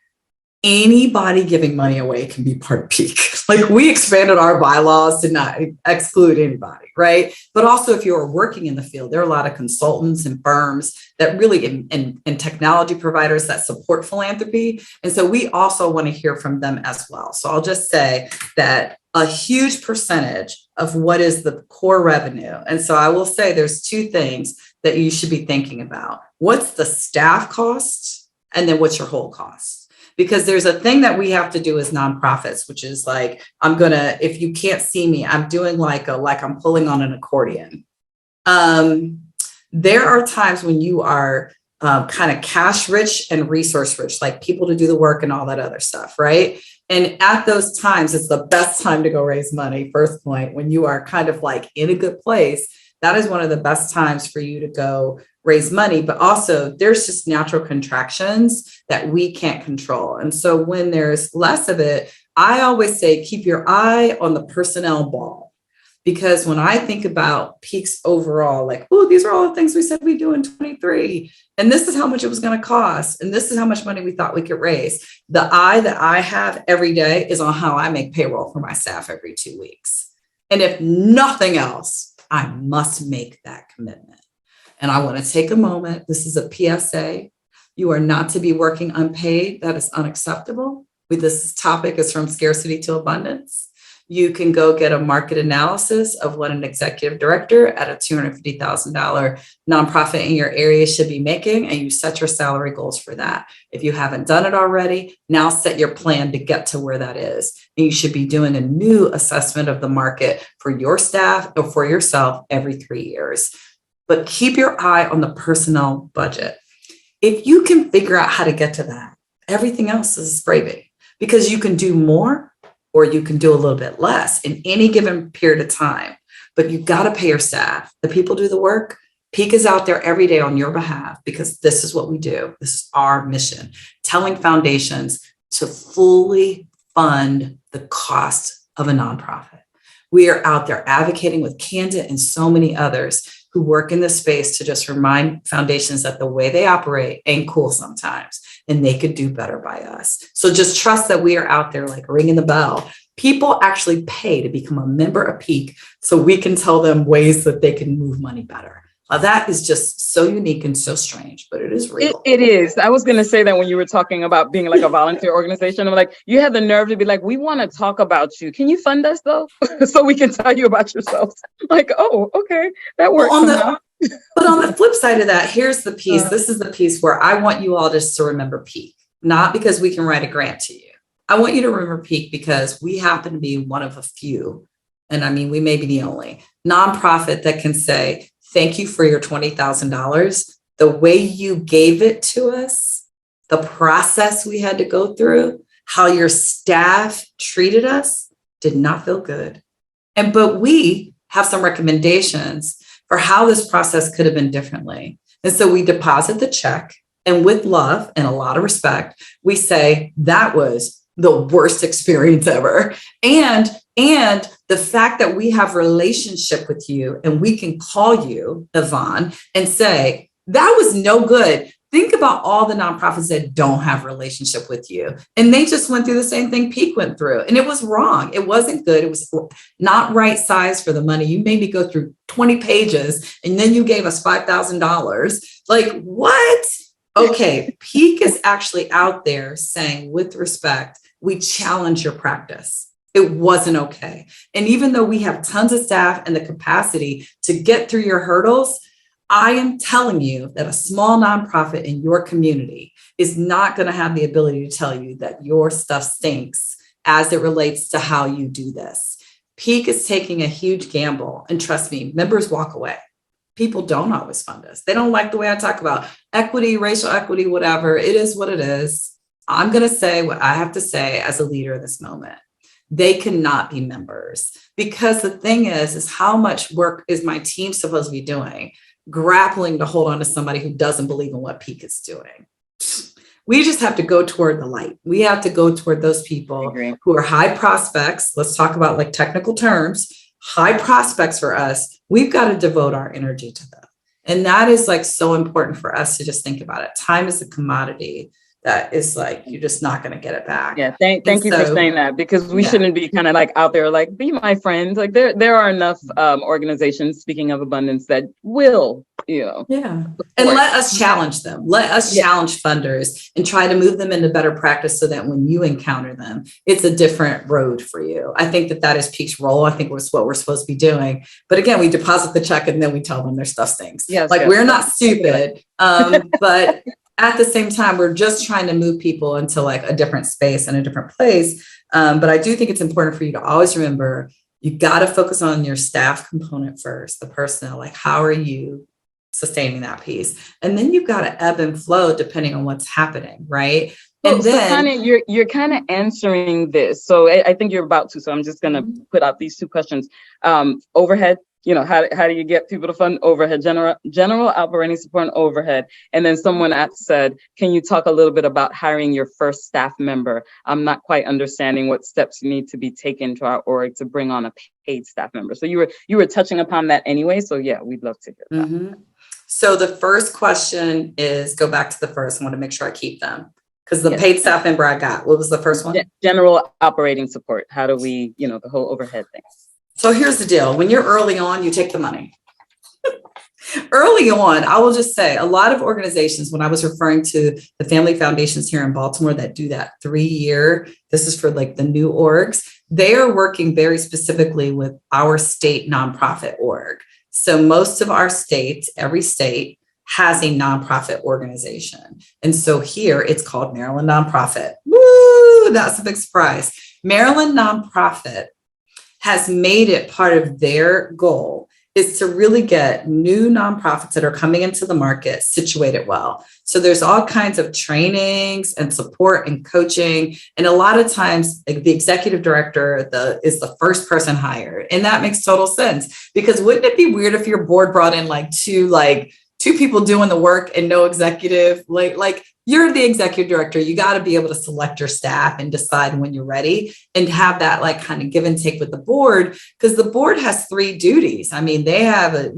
Anybody giving money away can be part of Peak. Like, we expanded our bylaws to not exclude anybody, right? But also, if you're working in the field, there are a lot of consultants and firms that really, and technology providers that support philanthropy. And so we also want to hear from them as well. So I'll just say that a huge percentage of what is the core revenue. And so I will say there's two things that you should be thinking about. What's the staff cost? And then what's your whole cost? Because there's a thing that we have to do as nonprofits, which is like, if you can't see me, I'm doing like I'm pulling on an accordion. There are times when you are kind of cash rich and resource rich, like people to do the work and all that other stuff, right? And at those times, it's the best time to go raise money. First point, when you are kind of like in a good place, that is one of the best times for you to go raise money. But also, there's just natural contractions that we can't control. And so when there's less of it, I always say, keep your eye on the personnel ball. Because when I think about Peak's overall, like, oh, these are all the things we said we do in 23. And this is how much it was going to cost. And this is how much money we thought we could raise. The eye that I have every day is on how I make payroll for my staff every 2 weeks. And if nothing else, I must make that commitment. And I want to take a moment. This is a PSA. You are not to be working unpaid. That is unacceptable. This topic is from scarcity to abundance. You can go get a market analysis of what an executive director at a $250,000 nonprofit in your area should be making, and you set your salary goals for that. If you haven't done it already, now set your plan to get to where that is. And you should be doing a new assessment of the market for your staff or for yourself every 3 years. But keep your eye on the personnel budget. If you can figure out how to get to that, everything else is gravy, because you can do more or you can do a little bit less in any given period of time. But you got to pay your staff. The people do the work. Peak is out there every day on your behalf, because this is what we do. This is our mission, telling foundations to fully fund the cost of a nonprofit. We are out there advocating with Candid and so many others who work in this space to just remind foundations that the way they operate ain't cool sometimes, and they could do better by us. So just trust that we are out there like ringing the bell. People actually pay to become a member of Peak so we can tell them ways that they can move money better. That is just so unique and so strange, but it is real. It is. I was going to say that when you were talking about being like a volunteer organization, I'm like, you had the nerve to be like, we want to talk about you. Can you fund us though? So we can tell you about yourselves. Like, oh, okay, that works. But on the flip side of that, here's the piece. This is the piece where I want you all just to remember Peak, not because we can write a grant to you. I want you to remember Peak because we happen to be one of a few, and I mean, we may be the only nonprofit that can say, thank you for your $20,000. The way you gave it to us, the process we had to go through, how your staff treated us did not feel good. But we have some recommendations for how this process could have been differently. And so we deposit the check, and with love and a lot of respect, we say that was the worst experience ever. And the fact that we have relationship with you and we can call you, Yvonne, and say, that was no good. Think about all the nonprofits that don't have relationship with you. And they just went through the same thing Peak went through. And it was wrong. It wasn't good. It was not right size for the money. You made me go through 20 pages and then you gave us $5,000. Like, what? Okay, Peak is actually out there saying, with respect, we challenge your practice. It wasn't okay. And even though we have tons of staff and the capacity to get through your hurdles, I am telling you that a small nonprofit in your community is not going to have the ability to tell you that your stuff stinks as it relates to how you do this. Peak is taking a huge gamble. And trust me, members walk away. People don't always fund us. They don't like the way I talk about equity, racial equity, whatever. It is what it is. I'm going to say what I have to say as a leader in this moment. They cannot be members, because the thing is how much work is my team supposed to be doing, grappling to hold on to somebody who doesn't believe in what Peak is doing. We just have to go toward the light. We have to go toward those people who are high prospects. Let's talk about like technical terms, high prospects for us. We've got to devote our energy to them. And that is like so important for us to just think about it. Time is a commodity that is like, you're just not going to get it back. Yeah. Thank you for saying that, because we shouldn't be kind of like out there, like, be my friends. Like there are enough organizations, speaking of abundance, that will, and let us challenge them. Let us challenge funders and try to move them into better practice so that when you encounter them, it's a different road for you. I think that is Peak's role. I think it's what we're supposed to be doing. But again, we deposit the check and then we tell them their stuff stinks. We're not stupid, but at the same time, we're just trying to move people into like a different space and a different place. But I do think it's important for you to always remember, you got to focus on your staff component first, the personnel, like how are you sustaining that piece? And then you've got to ebb and flow depending on what's happening, right? And then you're kind of answering this. So I think you're about to, so I'm just going to put out these two questions. Overhead. How do you get people to fund overhead, general operating support and overhead? And then someone said, can you talk a little bit about hiring your first staff member? I'm not quite understanding what steps need to be taken to our org to bring on a paid staff member. So you were touching upon that anyway. So yeah, we'd love to hear that. Mm-hmm. So the first question is, go back to the first. I want to make sure I keep them, because the paid staff member I got, what was the first one? General operating support. How do we, the whole overhead thing. So here's the deal. When you're early on, you take the money. Early on, I will just say a lot of organizations, when I was referring to the family foundations here in Baltimore that do that 3-year, this is for like the new orgs, they are working very specifically with our state nonprofit org. So most of our states, every state has a nonprofit organization. And so here it's called Maryland Nonprofit. Woo, that's a big surprise. Maryland Nonprofit has made it part of their goal is to really get new nonprofits that are coming into the market situated well. So there's all kinds of trainings and support and coaching. And a lot of times the executive director is the first person hired. And that makes total sense, because wouldn't it be weird if your board brought in two people doing the work and no executive? Like you're the executive director. You got to be able to select your staff and decide when you're ready and have that like kind of give and take with the board, because the board has 3 duties. I mean, they have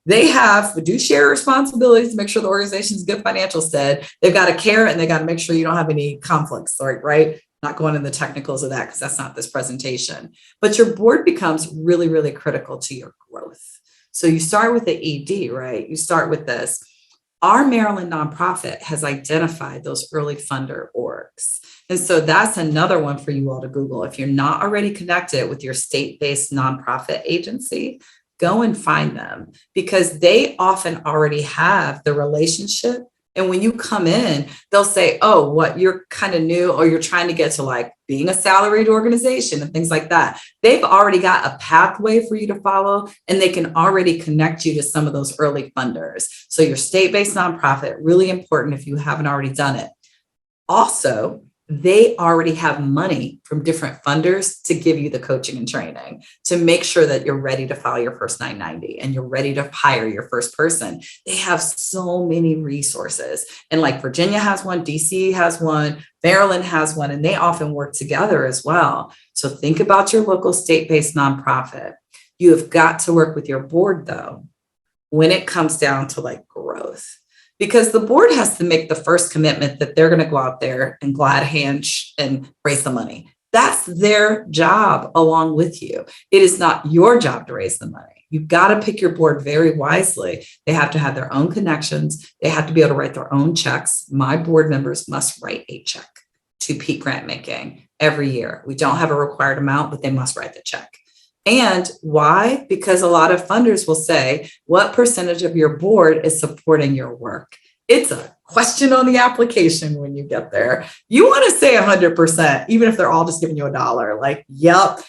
they have fiduciary responsibilities to make sure the organization's good financial stead. They've got to care and they got to make sure you don't have any conflicts, right? Not going into the technicals of that because that's not this presentation. But your board becomes really, really critical to your growth. So you start with the ED, right? You start with this. Our Maryland nonprofit has identified those early funder orgs. And so that's another one for you all to Google. If you're not already connected with your state-based nonprofit agency, go and find them, because they often already have the relationship. And when you come in, they'll say, oh, what, you're kind of new, or you're trying to get to like being a salaried organization and things like that. They've already got a pathway for you to follow, and they can already connect you to some of those early funders. So your state-based nonprofit, really important if you haven't already done it. Also, they already have money from different funders to give you the coaching and training to make sure that you're ready to file your first 990 and you're ready to hire your first person. They have so many resources. And like Virginia has one, DC has one, Maryland has one, and they often work together as well. So think about your local state-based nonprofit. You have got to work with your board, though, when it comes down to like growth. Because the board has to make the first commitment that they're going to go out there and glad hand and raise the money. That's their job along with you. It is not your job to raise the money. You've got to pick your board very wisely. They have to have their own connections. They have to be able to write their own checks. My board members must write a check to Peak Grantmaking every year. We don't have a required amount, but they must write the check. And why? Because a lot of funders will say, what percentage of your board is supporting your work? It's a question on the application when you get there. You want to say 100%, even if they're all just giving you $1. Like, yep,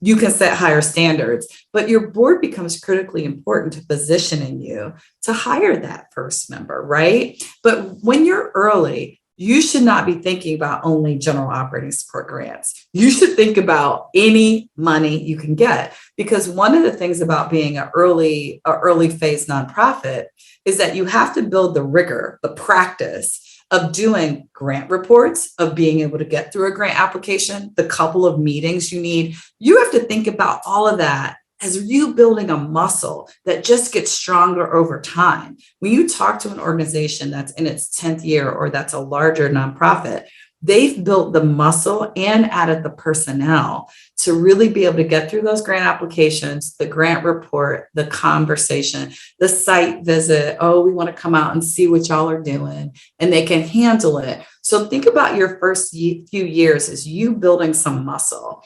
you can set higher standards, but your board becomes critically important to positioning you to hire that first member, right? But when you're early, you should not be thinking about only general operating support grants. You should think about any money you can get, because one of the things about being an early phase nonprofit is that you have to build the rigor, the practice of doing grant reports, of being able to get through a grant application, the couple of meetings you need. You have to think about all of that as you building a muscle that just gets stronger over time. When you talk to an organization that's in its 10th year or that's a larger nonprofit, they've built the muscle and added the personnel to really be able to get through those grant applications, the grant report, the conversation, the site visit. Oh, we want to come out and see what y'all are doing, and they can handle it. So think about your first few years as you building some muscle.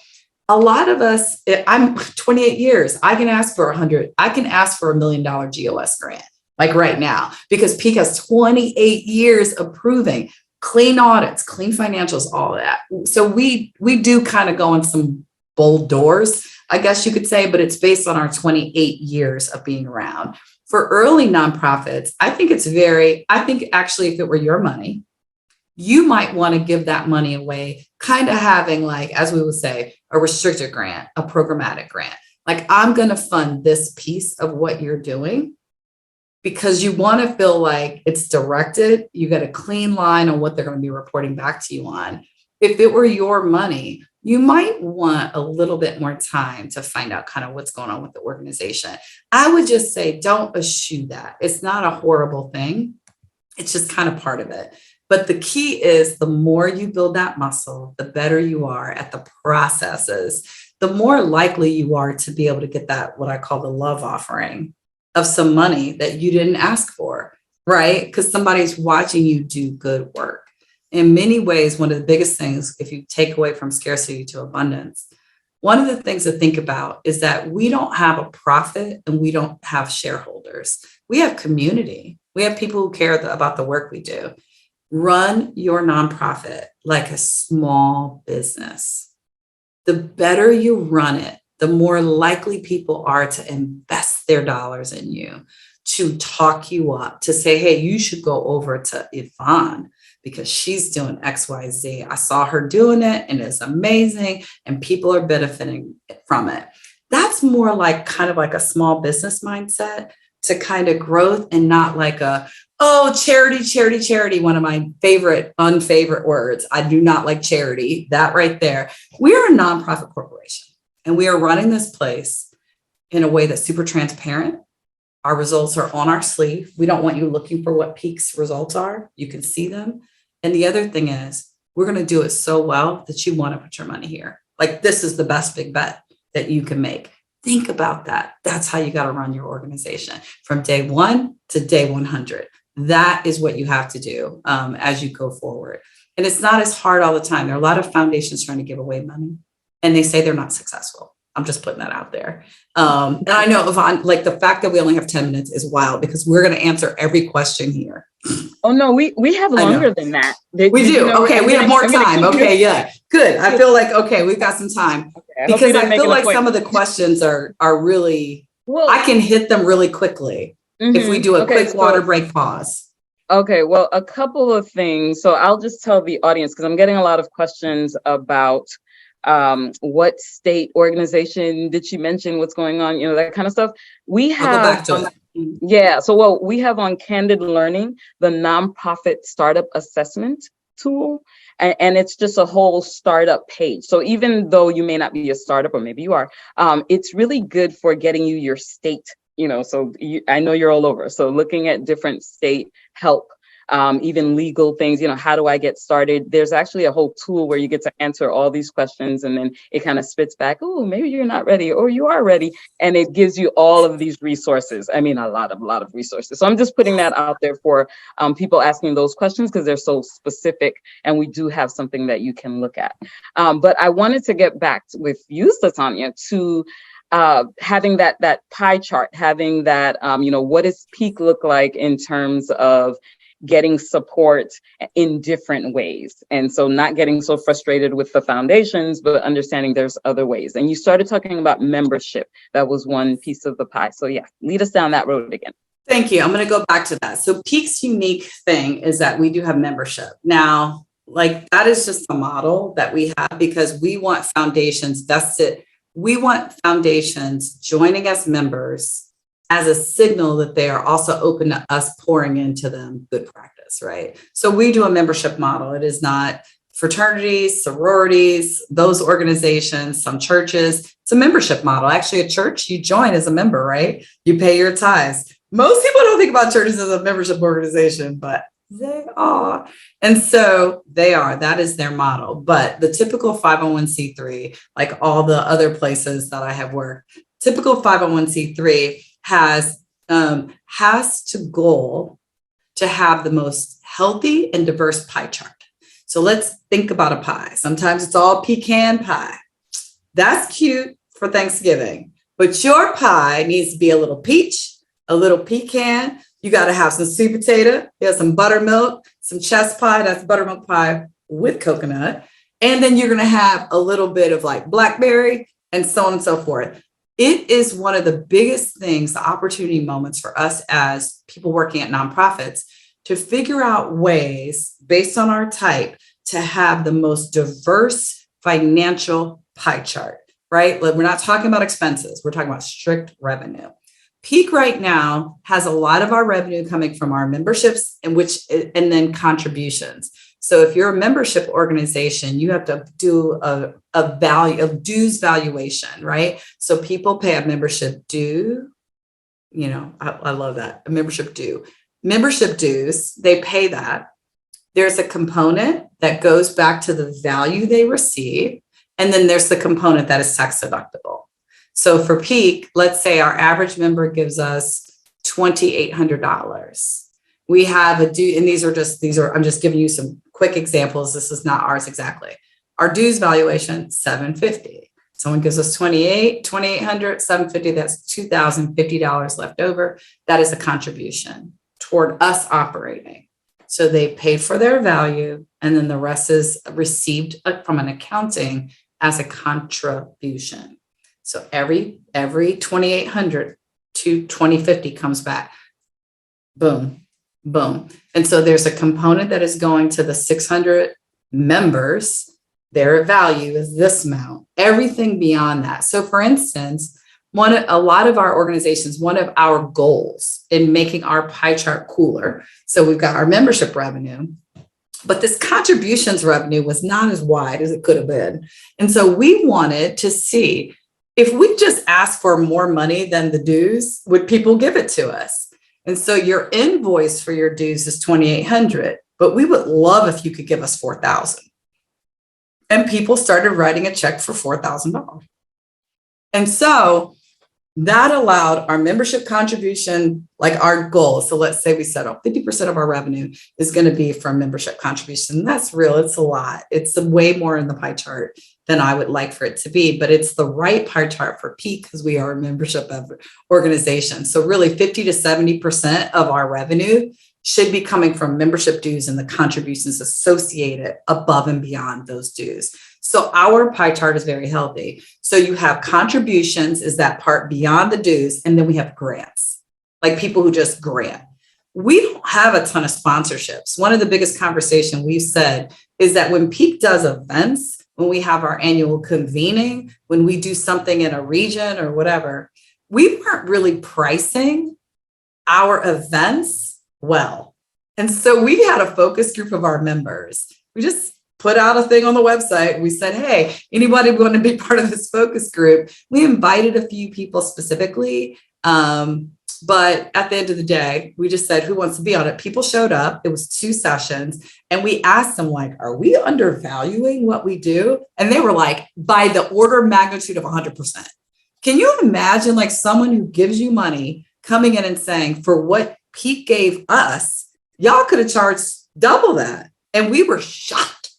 A lot of us, I'm 28 years, I can ask for $1 million GOS grant, like right now, because Peak has 28 years of proving clean audits, clean financials, all of that. So we do kind of go in some bold doors, I guess you could say, but it's based on our 28 years of being around. For early nonprofits, I think actually if it were your money, you might want to give that money away, kind of having, like, as we would say, a restricted grant, a programmatic grant. Like, I'm going to fund this piece of what you're doing because you want to feel like it's directed. You got a clean line on what they're going to be reporting back to you on. If it were your money, you might want a little bit more time to find out kind of what's going on with the organization. I would just say, don't eschew that. It's not a horrible thing. It's just kind of part of it. But the key is the more you build that muscle, the better you are at the processes, the more likely you are to be able to get that, what I call the love offering of some money that you didn't ask for, right? Because somebody's watching you do good work. In many ways, one of the biggest things, if you take away from scarcity to abundance, one of the things to think about is that we don't have a profit and we don't have shareholders. We have community. We have people who care about the work we do. Run your nonprofit like a small business. The better you run it, the more likely people are to invest their dollars in you, to talk you up, to say, hey, you should go over to Yvonne because she's doing X, Y, Z. I saw her doing it and it's amazing and people are benefiting from it. That's more like kind of like a small business mindset to kind of growth, and not like charity, charity, charity. One of my unfavorite words. I do not like charity. That right there. We are a nonprofit corporation and we are running this place in a way that's super transparent. Our results are on our sleeve. We don't want you looking for what Peak's results are. You can see them. And the other thing is, we're going to do it so well that you want to put your money here. Like, this is the best big bet that you can make. Think about that. That's how you got to run your organization from day 1 to day 100. That is what you have to do as you go forward. And it's not as hard all the time. There are a lot of foundations trying to give away money and they say they're not successful. I'm just putting that out there. And I know, Yvonne, like, the fact that we only have 10 minutes is wild because we're going to answer every question here. Oh, no, we have longer than that. We do. Okay, we have more time. Okay, yeah, good. I feel like, okay, we've got some time. Okay, because I feel like some of the questions are really, I can hit them really quickly if we do a quick water break pause. Okay, well, a couple of things. So I'll just tell the audience, because I'm getting a lot of questions about what state organization did she mention, what's going on, that kind of stuff. We I'll go have, back to it. yeah, so we have on Candid Learning, the nonprofit startup assessment tool, and it's just a whole startup page. So even though you may not be a startup, or maybe you are, it's really good for getting you your state. I know you're all over. So looking at different state help, even legal things, how do I get started? There's actually a whole tool where you get to answer all these questions, and then it kind of spits back, oh, maybe you're not ready, or you are ready. And it gives you all of these resources. I mean, a lot of resources. So I'm just putting that out there for people asking those questions, because they're so specific, and we do have something that you can look at. But I wanted to get back with you, Satonya, to having that pie chart, having that, what does Peak look like in terms of getting support in different ways? And so not getting so frustrated with the foundations, but understanding there's other ways. And you started talking about membership. That was one piece of the pie. So yeah, lead us down that road again. Thank you. I'm going to go back to that. So Peak's unique thing is that we do have membership. Now, like, that is just a model that we have because we want foundations vested. We want foundations joining as members as a signal that they are also open to us pouring into them good practice, right? So we do a membership model. It is not fraternities, sororities, those organizations, some churches. It's a membership model. Actually, a church, you join as a member, right? You pay your tithes. Most people don't think about churches as a membership organization, but they are. And so they are. That is their model. But the typical 501c3, like all the other places that I have worked, typical 501c3 has to goal to have the most healthy and diverse pie chart. So let's think about a pie. Sometimes it's all pecan pie. That's cute for Thanksgiving, but your pie needs to be a little peach, a little pecan. You got to have some sweet potato. You have some buttermilk, some chess pie. That's buttermilk pie with coconut. And then you're going to have a little bit of like blackberry and so on and so forth. It is one of the biggest things, the opportunity moments for us as people working at nonprofits to figure out ways based on our type to have the most diverse financial pie chart, right? We're not talking about expenses. We're talking about strict revenue. Peak right now has a lot of our revenue coming from our memberships and then contributions. So if you're a membership organization, you have to do a dues valuation, right? So people pay a membership due. I love that, a membership due. Membership dues, they pay that. There's a component that goes back to the value they receive. And then there's the component that is tax deductible. So for Peak, let's say our average member gives us $2,800. We have a due, and I'm just giving you some quick examples. This is not ours exactly. Our dues valuation, $750. Someone gives us $2,800, $750, that's $2,050 left over. That is a contribution toward us operating. So they paid for their value, and then the rest is received from an accounting as a contribution. So every $2,800 to $2,050 comes back. Boom, boom. And so there's a component that is going to the 600 members. Their value is this amount. Everything beyond that. So for instance, a lot of our organizations, one of our goals in making our pie chart cooler. So we've got our membership revenue, but this contributions revenue was not as wide as it could have been. And so we wanted to see if we just asked for more money than the dues, would people give it to us? And so your invoice for your dues is $2,800, but we would love if you could give us $4,000. And people started writing a check for $4,000. And so that allowed our membership contribution, like our goal. So let's say we said, 50% of our revenue is going to be from membership contribution. That's real. It's a lot. It's way more in the pie chart than I would like for it to be, but it's the right pie chart for Peak because we are a membership organization. So really 50 to 70% of our revenue should be coming from membership dues and the contributions associated above and beyond those dues. So our pie chart is very healthy. So you have contributions is that part beyond the dues. And then we have grants, like people who just grant. we don't have a ton of sponsorships. One of the biggest conversations we've said is that when Peak does events, when we have our annual convening, when we do something in a region or whatever, we weren't really pricing our events well. And so we had a focus group of our members. We just put out a thing on the website. We said, hey, anybody want to be part of this focus group? We invited a few people specifically. But at the end of the day, we just said, who wants to be on it? People showed up. It was 2 sessions. And we asked them, like, are we undervaluing what we do? And they were like, by the order of magnitude of 100%. Can you imagine like someone who gives you money coming in and saying, for what Peak gave us, y'all could have charged double that? And we were shocked.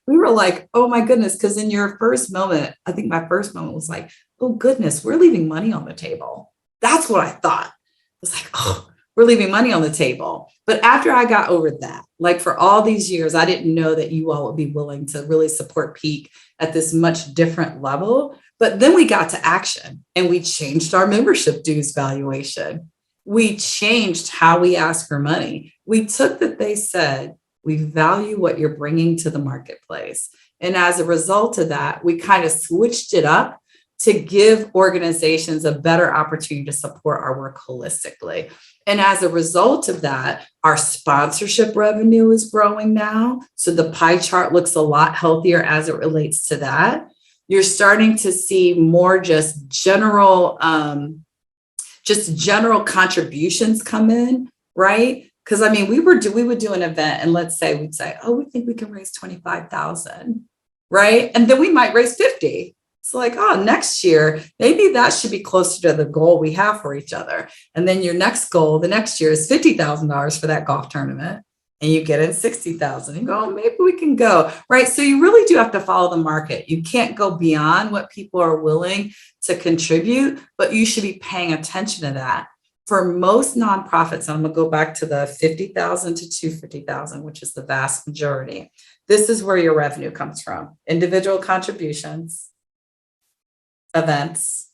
We were like, oh my goodness. Because in your first moment, I think my first moment was like, oh goodness, we're leaving money on the table. That's what I thought. It was like, oh, we're leaving money on the table. But after I got over that, like for all these years, I didn't know that you all would be willing to really support Peak at this much different level. But then we got to action and we changed our membership dues valuation. We changed how we ask for money. We took that they said, we value what you're bringing to the marketplace. And as a result of that, we kind of switched it up to give organizations a better opportunity to support our work holistically. And as a result of that, our sponsorship revenue is growing now. So the pie chart looks a lot healthier as it relates to that. You're starting to see more just general contributions come in, right? Because I mean, we would do an event and we'd say, oh, we think we can raise 25,000, right? And then we might raise 50. It's like, oh, next year, maybe that should be closer to the goal we have for each other. And then your next goal, the next year is $50,000 for that golf tournament. And you get in 60,000 and go, oh, maybe we can go, right? So you really do have to follow the market. You can't go beyond what people are willing to contribute, but you should be paying attention to that. For most nonprofits, and I'm going to go back to the 50,000 to 250,000, which is the vast majority. This is where your revenue comes from. Individual contributions, events,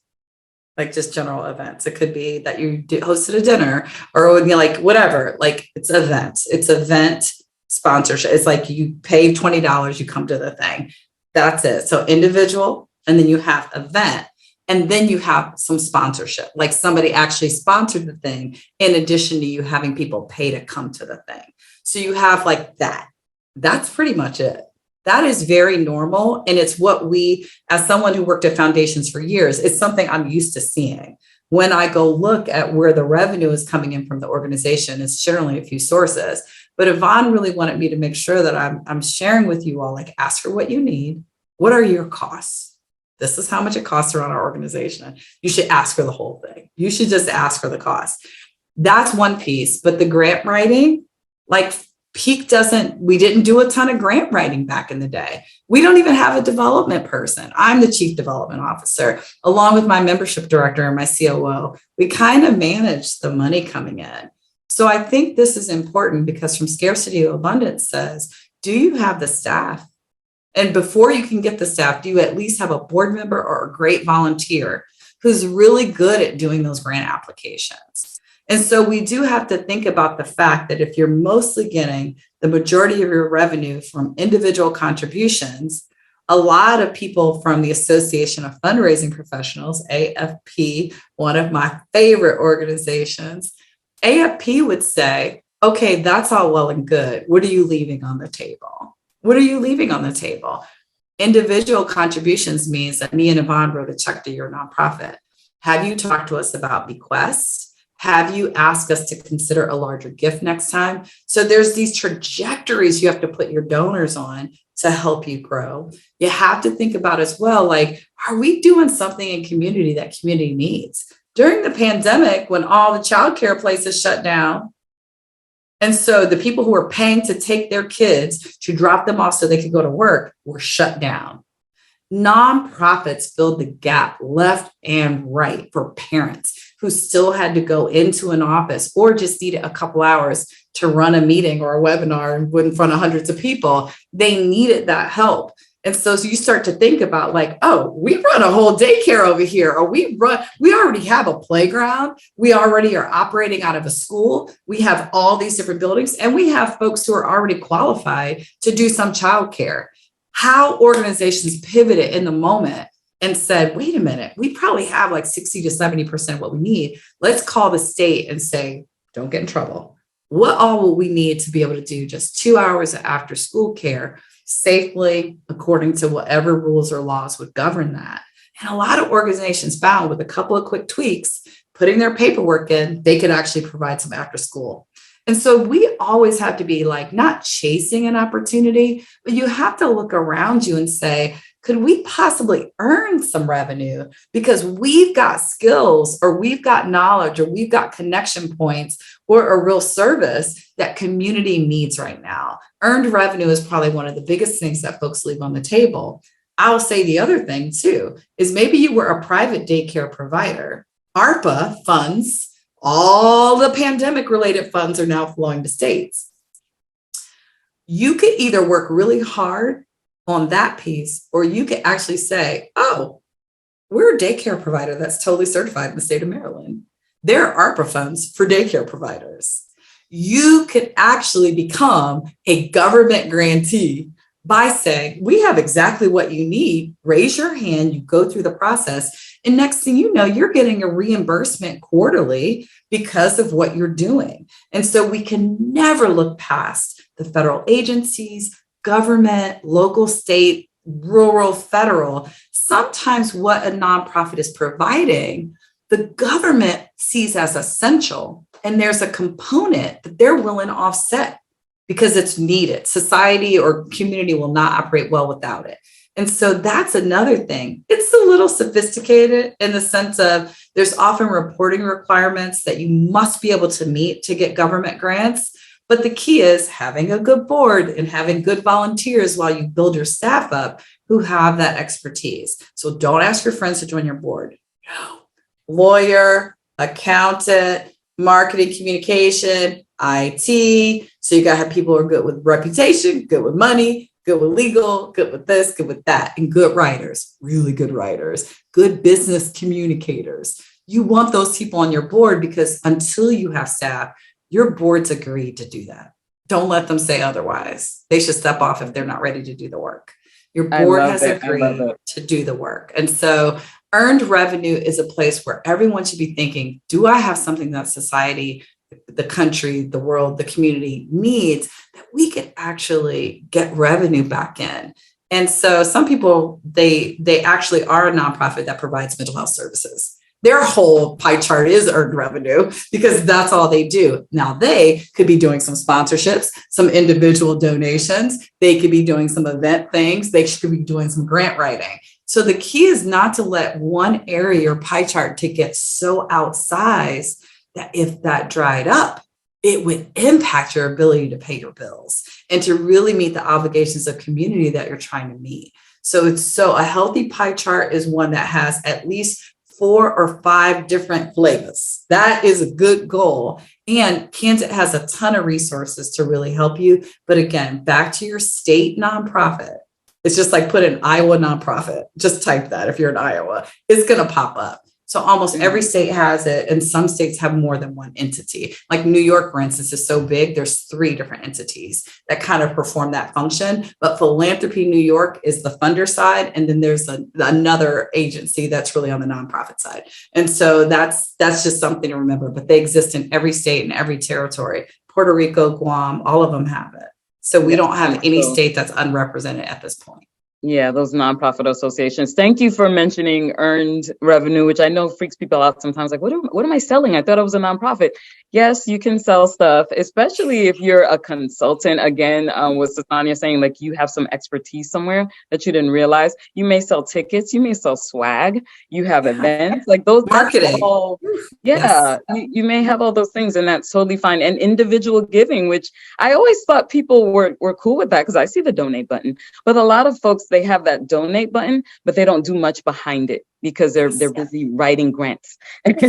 like just general events. It could be that you hosted a dinner, or it would be like whatever, like it's event sponsorship. It's like you pay $20, you come to the thing. That's it. So individual, and then you have event. And then you have some sponsorship, like somebody actually sponsored the thing in addition to you having people pay to come to the thing. So you have like that. That's pretty much it. That is very normal. And it's what we, as someone who worked at foundations for years, it's something I'm used to seeing. When I go look at where the revenue is coming in from the organization, it's generally a few sources. But Yvonne really wanted me to make sure that I'm sharing with you all, like, ask for what you need. What are your costs? This is how much it costs to run our organization. You should ask for the whole thing. You should just ask for the cost. That's one piece. But the grant writing, like Peak we didn't do a ton of grant writing back in the day. We don't even have a development person. I'm the chief development officer, along with my membership director and my COO. We kind of manage the money coming in. So I think this is important because from scarcity to abundance says, do you have the staff? And before you can get the staff, do you at least have a board member or a great volunteer who's really good at doing those grant applications? And so we do have to think about the fact that if you're mostly getting the majority of your revenue from individual contributions, a lot of people from the Association of Fundraising Professionals, AFP, one of my favorite organizations, AFP would say, okay, that's all well and good. What are you leaving on the table? What are you leaving on the table? Individual contributions means that me and Yvonne wrote a check to your nonprofit. Have you talked to us about bequests? Have you asked us to consider a larger gift next time? So there's these trajectories you have to put your donors on to help you grow. You have to think about as well, like, are we doing something in community that community needs? During the pandemic, when all the childcare places shut down, and so the people who were paying to take their kids to drop them off so they could go to work were shut down. Nonprofits filled the gap left and right for parents who still had to go into an office or just needed a couple hours to run a meeting or a webinar in front of hundreds of people. They needed that help. And so you start to think about like, oh, we run a whole daycare over here, or we already have a playground. We already are operating out of a school. We have all these different buildings, and we have folks who are already qualified to do some childcare. How organizations pivoted in the moment and said, wait a minute, we probably have like 60 to 70% of what we need. Let's call the state and say, don't get in trouble. What all will we need to be able to do just 2 hours of after school care safely, according to whatever rules or laws would govern that? And a lot of organizations found with a couple of quick tweaks, putting their paperwork in, they could actually provide some after school. And so we always have to be like, not chasing an opportunity, but you have to look around you and say, could we possibly earn some revenue because we've got skills, or we've got knowledge, or we've got connection points, or a real service that community needs right now? Earned revenue is probably one of the biggest things that folks leave on the table. I'll say the other thing too, is maybe you were a private daycare provider. ARPA funds, all the pandemic related funds are now flowing to states. You could either work really hard on that piece, or you could actually say, oh, we're a daycare provider that's totally certified in the state of Maryland. There are ARPA funds for daycare providers. You could actually become a government grantee by saying, we have exactly what you need. Raise your hand, you go through the process, and next thing you know, you're getting a reimbursement quarterly because of what you're doing. And so we can never look past the federal agencies, government, local, state, rural, federal. Sometimes what a nonprofit is providing, the government sees as essential, and there's a component that they're willing to offset because it's needed. Society or community will not operate well without it. And so that's another thing. It's a little sophisticated in the sense of there's often reporting requirements that you must be able to meet to get government grants. But the key is having a good board and having good volunteers while you build your staff up who have that expertise. So don't ask your friends to join your board. No. Lawyer, accountant, marketing, communication, IT. So you got to have people who are good with reputation, good with money, good with legal, good with this, good with that, and good writers, really good writers, good business communicators. You want those people on your board because until you have staff, your board's agreed to do that. Don't let them say otherwise. They should step off if they're not ready to do the work. Your board has agreed to do the work. And so earned revenue is a place where everyone should be thinking, do I have something that society, the country, the world, the community needs that we could actually get revenue back in? And so some people, they actually are a nonprofit that provides mental health services. Their whole pie chart is earned revenue because that's all they do. Now they could be doing some sponsorships, some individual donations. They could be doing some event things. They could be doing some grant writing. So the key is not to let one area or pie chart to get so outsized that if that dried up, it would impact your ability to pay your bills and to really meet the obligations of community that you're trying to meet. So a healthy pie chart is one that has at least 4 or 5 different flavors. That is a good goal. And Candid has a ton of resources to really help you. But again, back to your state nonprofit. It's just like put in Iowa nonprofit. Just type that if you're in Iowa. It's going to pop up. So almost every state has it, and some states have more than one entity. Like New York, for instance, is so big, there's 3 different entities that kind of perform that function. But Philanthropy New York is the funder side, and then there's another agency that's really on the nonprofit side. And so that's just something to remember. But they exist in every state and every territory. Puerto Rico, Guam, all of them have it. So we don't have any state that's unrepresented at this point. Yeah, those nonprofit associations. Thank you for mentioning earned revenue, which I know freaks people out sometimes. Like, what am I selling? I thought I was a nonprofit. Yes, you can sell stuff, especially if you're a consultant. Again, with Satonya saying, like, you have some expertise somewhere that you didn't realize. You may sell tickets. You may sell swag. You have events like those. Marketing. Yes. You may have all those things, and that's totally fine. And individual giving, which I always thought people were cool with that because I see the donate button. But a lot of folks, they have that donate button, but they don't do much behind it because they're busy writing grants.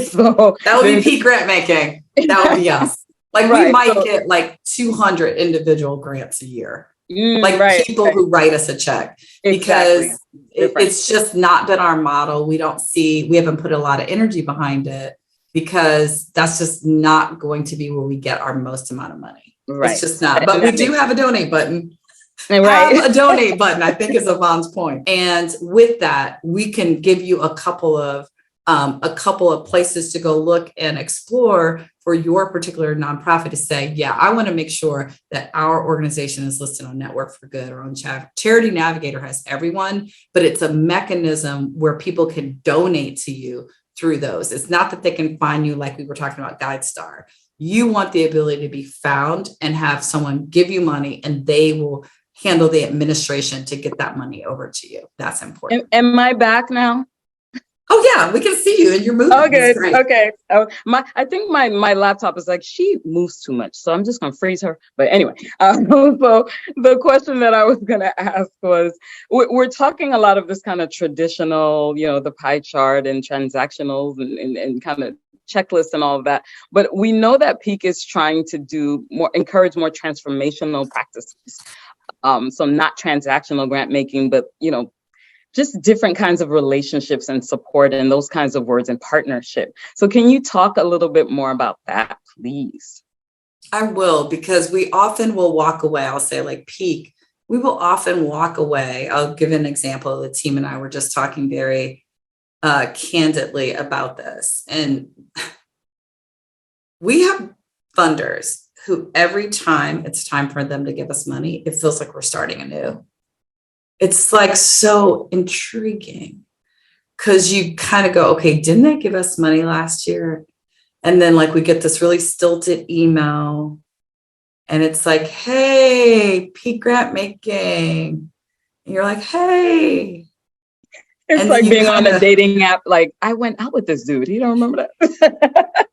So that would be Peak Grantmaking. That would be us. Like we might get like 200 individual grants a year. like right. people who write us a check, Exactly. because it's just not been our model. We haven't put a lot of energy behind it, because that's just not going to be where we get our most amount of money. Right. It's just not. But we do have a donate button. Right. Have a donate button, I think, is Yvonne's point. And with that, we can give you a couple of places to go look and explore for your particular nonprofit to say, yeah, I want to make sure that our organization is listed on Network for Good or on Charity Navigator has everyone, but it's a mechanism where people can donate to you through those. It's not that they can find you like we were talking about GuideStar. You want the ability to be found and have someone give you money, and they will handle the administration to get that money over to you. That's important. Am I back now? Oh yeah, we can see you and you're moving. Oh, good. Okay. I think my laptop is like, she moves too much, so I'm just gonna freeze her. But anyway, so the question that I was gonna ask was, we're talking a lot of this kind of traditional, the pie chart and transactionals and kind of checklists and all of that. But we know that Peak is trying to encourage more transformational practices. So not transactional grant making, but just different kinds of relationships and support and those kinds of words and partnership. So can you talk a little bit more about that, please? I will, because we often will walk away. I'll say, like Peak, we will often walk away. I'll give an example. The team and I were just talking very candidly about this. And we have funders who every time it's time for them to give us money, it feels like we're starting anew. It's like so intriguing, because you kind of go, okay, didn't they give us money last year? And then like we get this really stilted email and it's like, hey, Peak Grantmaking. And you're like, hey. It's like being on a dating app. Like, I went out with this dude. You don't remember that?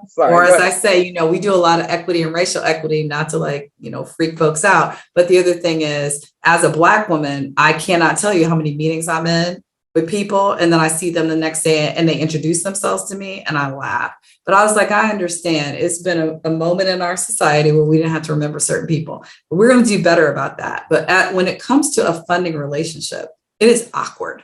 Sorry, or as I say, we do a lot of equity and racial equity, not to freak folks out. But the other thing is, as a Black woman, I cannot tell you how many meetings I'm in with people. And then I see them the next day and they introduce themselves to me and I laugh. But I was like, I understand. It's been a moment in our society where we didn't have to remember certain people. But we're going to do better about that. But when it comes to a funding relationship, it is awkward,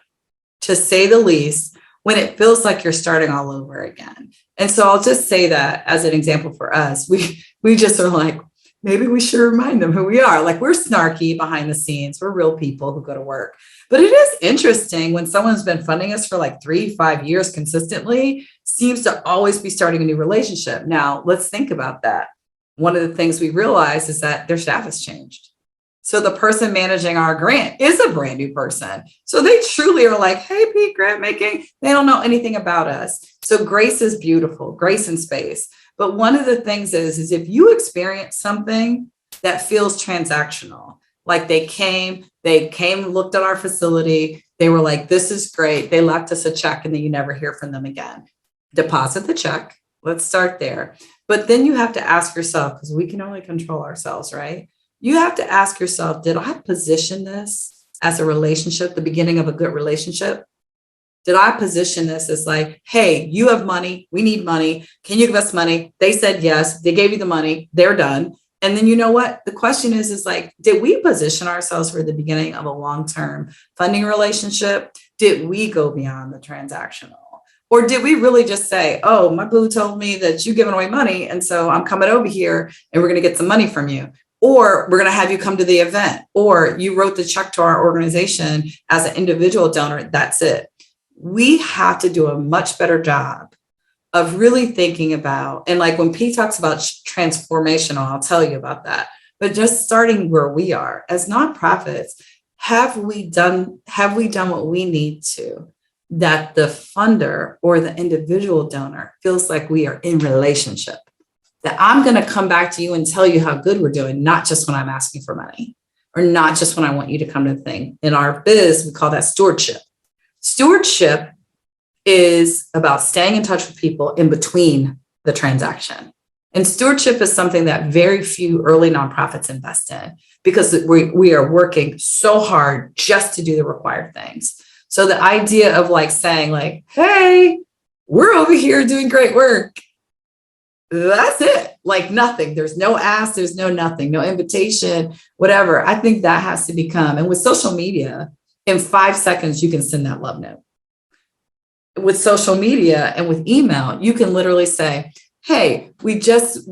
to say the least, when it feels like you're starting all over again. And so I'll just say that as an example for us, we just are like, maybe we should remind them who we are. Like, we're snarky behind the scenes. We're real people who go to work. But it is interesting when someone's been funding us for like 3-5 years consistently, seems to always be starting a new relationship. Now, let's think about that. One of the things we realize is that their staff has changed. So the person managing our grant is a brand new person. So they truly are like, hey, Peak Grantmaking. They don't know anything about us. So grace is beautiful, grace and space. But one of the things is if you experience something that feels transactional, like they came, looked at our facility, they were like, this is great. They left us a check and then you never hear from them again. Deposit the check. Let's start there. But then you have to ask yourself, because we can only control ourselves, right? You have to ask yourself, did I position this as a relationship, the beginning of a good relationship? Did I position this as like, hey, you have money, we need money. Can you give us money? They said yes. They gave you the money. They're done. And then you know what? The question is like, did we position ourselves for the beginning of a long-term funding relationship? Did we go beyond the transactional? Or did we really just say, oh, my boo told me that you're giving away money, and so I'm coming over here and we're going to get some money from you? Or we're going to have you come to the event, or you wrote the check to our organization as an individual donor. That's it. We have to do a much better job of really thinking about, and like when Pete talks about transformational, I'll tell you about that. But just starting where we are as nonprofits, have we done what we need to, that the funder or the individual donor feels like we are in relationship, that I'm going to come back to you and tell you how good we're doing, not just when I'm asking for money, or not just when I want you to come to the thing. In our biz, we call that stewardship. Stewardship is about staying in touch with people in between the transaction. And stewardship is something that very few early nonprofits invest in, because we are working so hard just to do the required things. So the idea of like saying like, hey, we're over here doing great work, That's it. Like nothing. There's no ask, there's no nothing, no invitation, whatever. I think that has to become, and with social media, in 5 seconds, you can send that love note. With social media and with email, you can literally say, hey, we just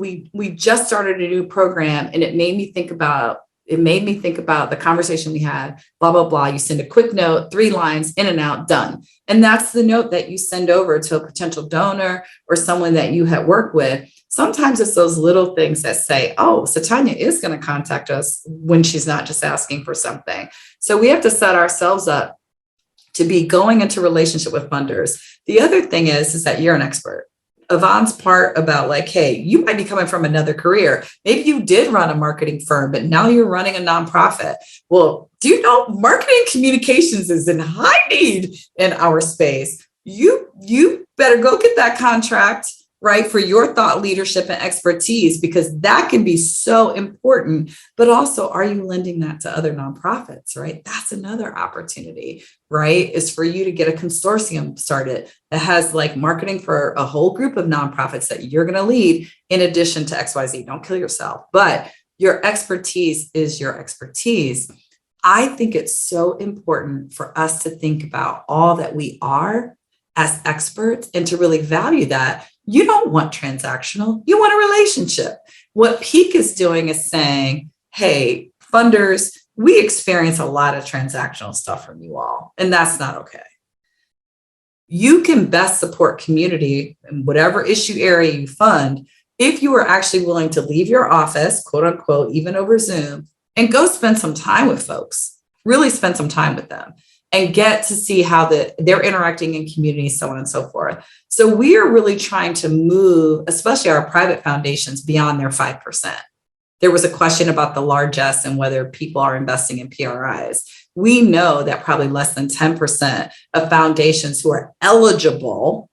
started a new program and it made me think about the conversation we had, blah, blah, blah. You send a quick note, 3 lines, in and out, done. And that's the note that you send over to a potential donor or someone that you had worked with. Sometimes it's those little things that say, oh, Satonya is going to contact us when she's not just asking for something. So we have to set ourselves up to be going into relationship with funders. The other thing is that you're an expert. Yvonne's part about like, hey, you might be coming from another career. Maybe you did run a marketing firm, but now you're running a nonprofit. Well, do you know marketing communications is in high need in our space? You better go get that contract, right, for your thought leadership and expertise, because that can be so important. But also, are you lending that to other nonprofits, right? That's another opportunity, right? Is for you to get a consortium started that has like marketing for a whole group of nonprofits that you're going to lead in addition to XYZ. Don't kill yourself, but your expertise is your expertise. I think it's so important for us to think about all that we are as experts and to really value that. You don't want transactional, you want a relationship. What Peak is doing is saying, hey, funders, we experience a lot of transactional stuff from you all, and that's not okay. You can best support community in whatever issue area you fund if you are actually willing to leave your office, quote unquote, even over Zoom, and go spend some time with folks, really spend some time with them, and get to see how they're interacting in community, so on and so forth. So we are really trying to move, especially our private foundations, beyond their 5%. There was a question about the largesse and whether people are investing in PRIs. We know that probably less than 10% of foundations who are eligible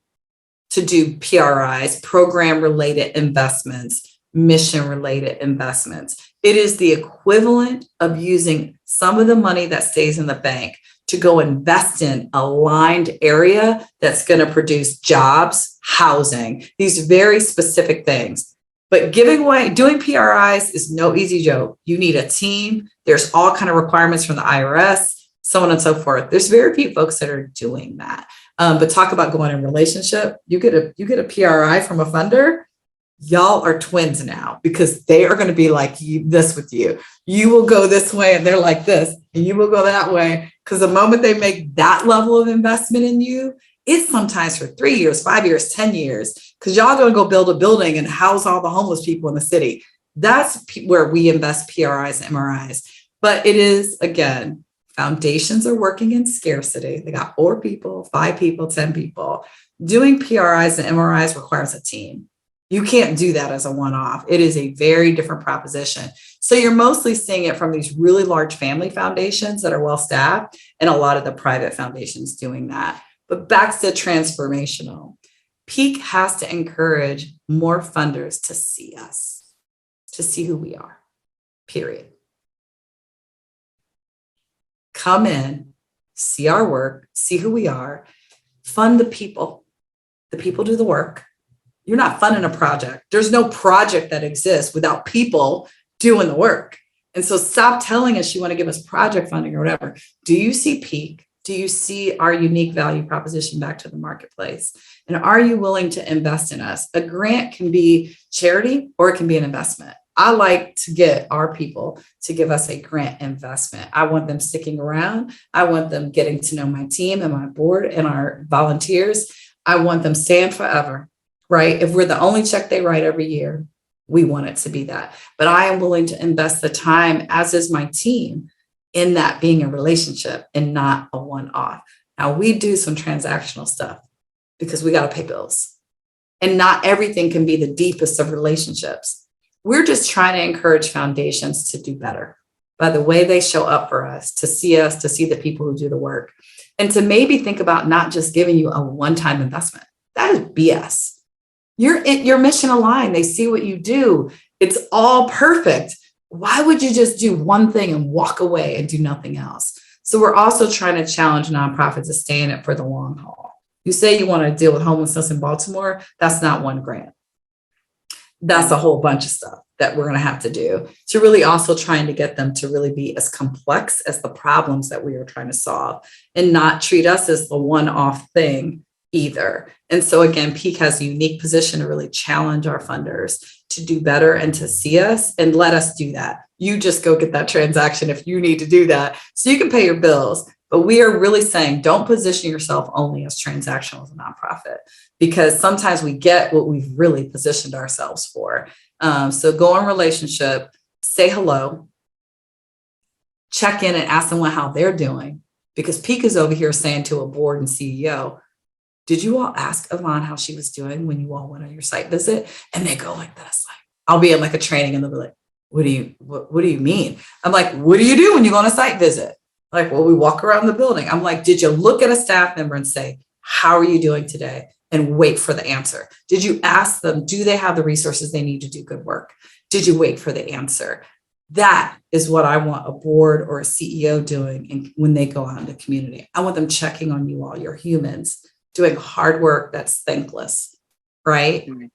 to do PRIs, program-related investments, mission-related investments. It is the equivalent of using some of the money that stays in the bank to go invest in a aligned area that's going to produce jobs, housing, these very specific things. But doing PRIs is no easy joke. You need a team. There's all kind of requirements from the IRS, so on and so forth. There's very few folks that are doing that. But talk about going in relationship. You get a PRI from a funder. Y'all are twins now, because they are going to be like this with you. You will go this way and they're like this, and you will go that way. Because the moment they make that level of investment in you, it's sometimes for 3 years, 5 years, 10 years, because y'all going to go build a building and house all the homeless people in the city. That's where we invest PRIs and MRIs. But it is, again, foundations are working in scarcity. They got 4 people, 5 people, 10 people. Doing PRIs and MRIs requires a team. You can't do that as a one-off. It is a very different proposition. So you're mostly seeing it from these really large family foundations that are well-staffed, and a lot of the private foundations doing that. But back to transformational. Peak has to encourage more funders to see us, to see who we are, period. Come in, see our work, see who we are, fund the people. The people do the work. You're not funding a project. There's no project that exists without people doing the work. And so stop telling us you want to give us project funding or whatever. Do you see Peak? Do you see our unique value proposition back to the marketplace? And are you willing to invest in us? A grant can be charity or it can be an investment. I like to get our people to give us a grant investment. I want them sticking around. I want them getting to know my team and my board and our volunteers. I want them staying forever. Right? If we're the only check they write every year, we want it to be that. But I am willing to invest the time, as is my team, in that being a relationship and not a one-off. Now, we do some transactional stuff because we got to pay bills. And not everything can be the deepest of relationships. We're just trying to encourage foundations to do better by the way they show up for us, to see the people who do the work, and to maybe think about not just giving you a one-time investment. That is BS. You're mission aligned. They see what you do. It's all perfect. Why would you just do one thing and walk away and do nothing else? So we're also trying to challenge nonprofits to stay in it for the long haul. You say you want to deal with homelessness in Baltimore. That's not one grant. That's a whole bunch of stuff that we're going to have to do to really also trying to get them to really be as complex as the problems that we are trying to solve and not treat us as the one-off thing either. And so again, Peak has a unique position to really challenge our funders to do better and to see us and let us do that. You just go get that transaction if you need to do that so you can pay your bills. But we are really saying, don't position yourself only as transactional as a nonprofit, because sometimes we get what we've really positioned ourselves for. So go in relationship, say hello, check in and ask them how they're doing, because Peak is over here saying to a board and CEO, did you all ask Yvonne how she was doing when you all went on your site visit? And they go like this, like, I'll be in like a training and they'll be like, what do you mean? I'm like, what do you do when you go on a site visit? Like, well, we walk around the building. I'm like, did you look at a staff member and say, how are you doing today? And wait for the answer. Did you ask them, do they have the resources they need to do good work? Did you wait for the answer? That is what I want a board or a CEO doing when they go out in the community. I want them checking on you all, your humans, doing hard work that's thankless, right? Mm-hmm.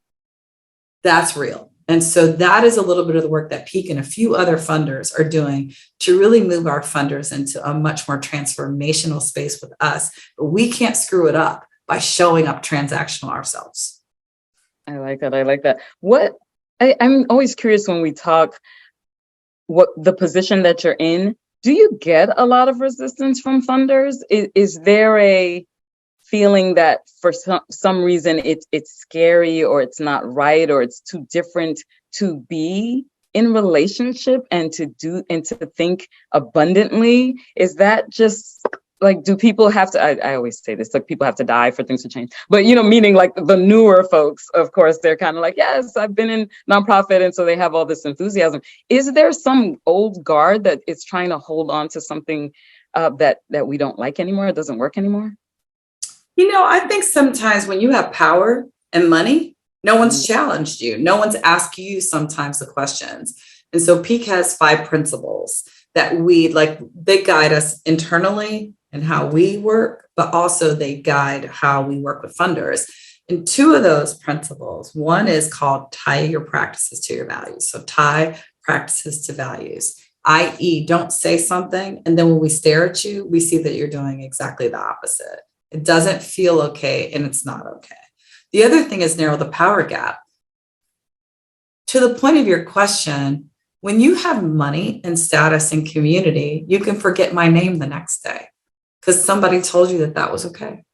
That's real. And so that is a little bit of the work that Peak and a few other funders are doing to really move our funders into a much more transformational space with us. But we can't screw it up by showing up transactional ourselves. I like that. I like that. I'm always curious when we talk, what the position that you're in, do you get a lot of resistance from funders? Is there a feeling that for some reason it's scary or it's not right or it's too different to be in relationship and to think abundantly? Is that just like, do people have to, I always say this, like people have to die for things to change, but meaning like the newer folks, of course, they're kind of like, yes, I've been in nonprofit. And so they have all this enthusiasm. Is there some old guard that is trying to hold on to something that we don't like anymore? It doesn't work anymore? I think sometimes when you have power and money, no one's challenged you. No one's asked you sometimes the questions. And so Peak has 5 principles that they guide us internally and how we work, but also they guide how we work with funders. And 2 of those principles, one is called tie your practices to your values. So tie practices to values, i.e. don't say something. And then when we stare at you, we see that you're doing exactly the opposite. It doesn't feel okay, and it's not okay. The other thing is narrow the power gap. To the point of your question, when you have money and status and community, you can forget my name the next day because somebody told you that was okay.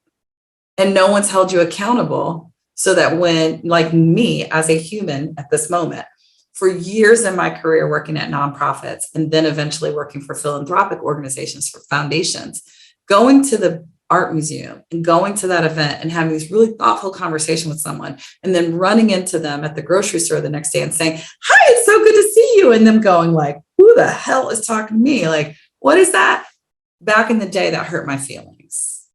And no one's held you accountable so that when, like me as a human at this moment, for years in my career working at nonprofits and then eventually working for philanthropic organizations, for foundations, going to the art museum and going to that event and having this really thoughtful conversation with someone and then running into them at the grocery store the next day and saying, hi, it's so good to see you. And them going like, who the hell is talking to me? Like, what is that? Back in the day, that hurt my feelings.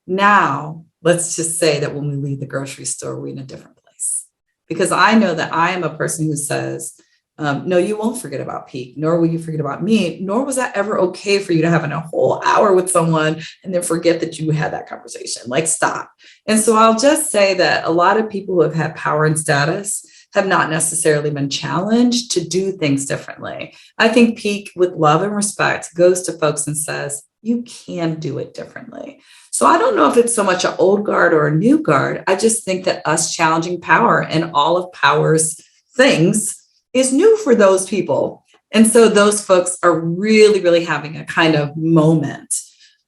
Now, let's just say that when we leave the grocery store, we're in a different place, because I know that I am a person who says, no, you won't forget about Peak, nor will you forget about me, nor was that ever okay for you to have a whole hour with someone and then forget that you had that conversation. Like, stop. And so I'll just say that a lot of people who have had power and status have not necessarily been challenged to do things differently. I think Peak, with love and respect, goes to folks and says, you can do it differently. So I don't know if it's so much an old guard or a new guard. I just think that us challenging power and all of power's things is new for those people. And so those folks are really, really having a kind of moment,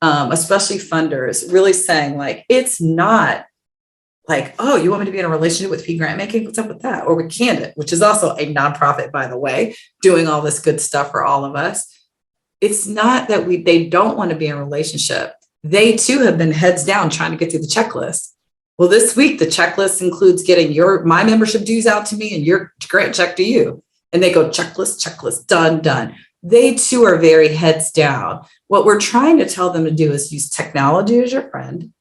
especially funders, really saying like, it's not like, oh, you want me to be in a relationship with Peak Grantmaking? What's up with that? Or with Candid, which is also a nonprofit, by the way, doing all this good stuff for all of us. It's not that they don't want to be in a relationship. They too have been heads down trying to get through the checklist. Well, this week, the checklist includes getting my membership dues out to me and your grant check to you. And they go checklist, done. They too are very heads down. What we're trying to tell them to do is use technology as your friend.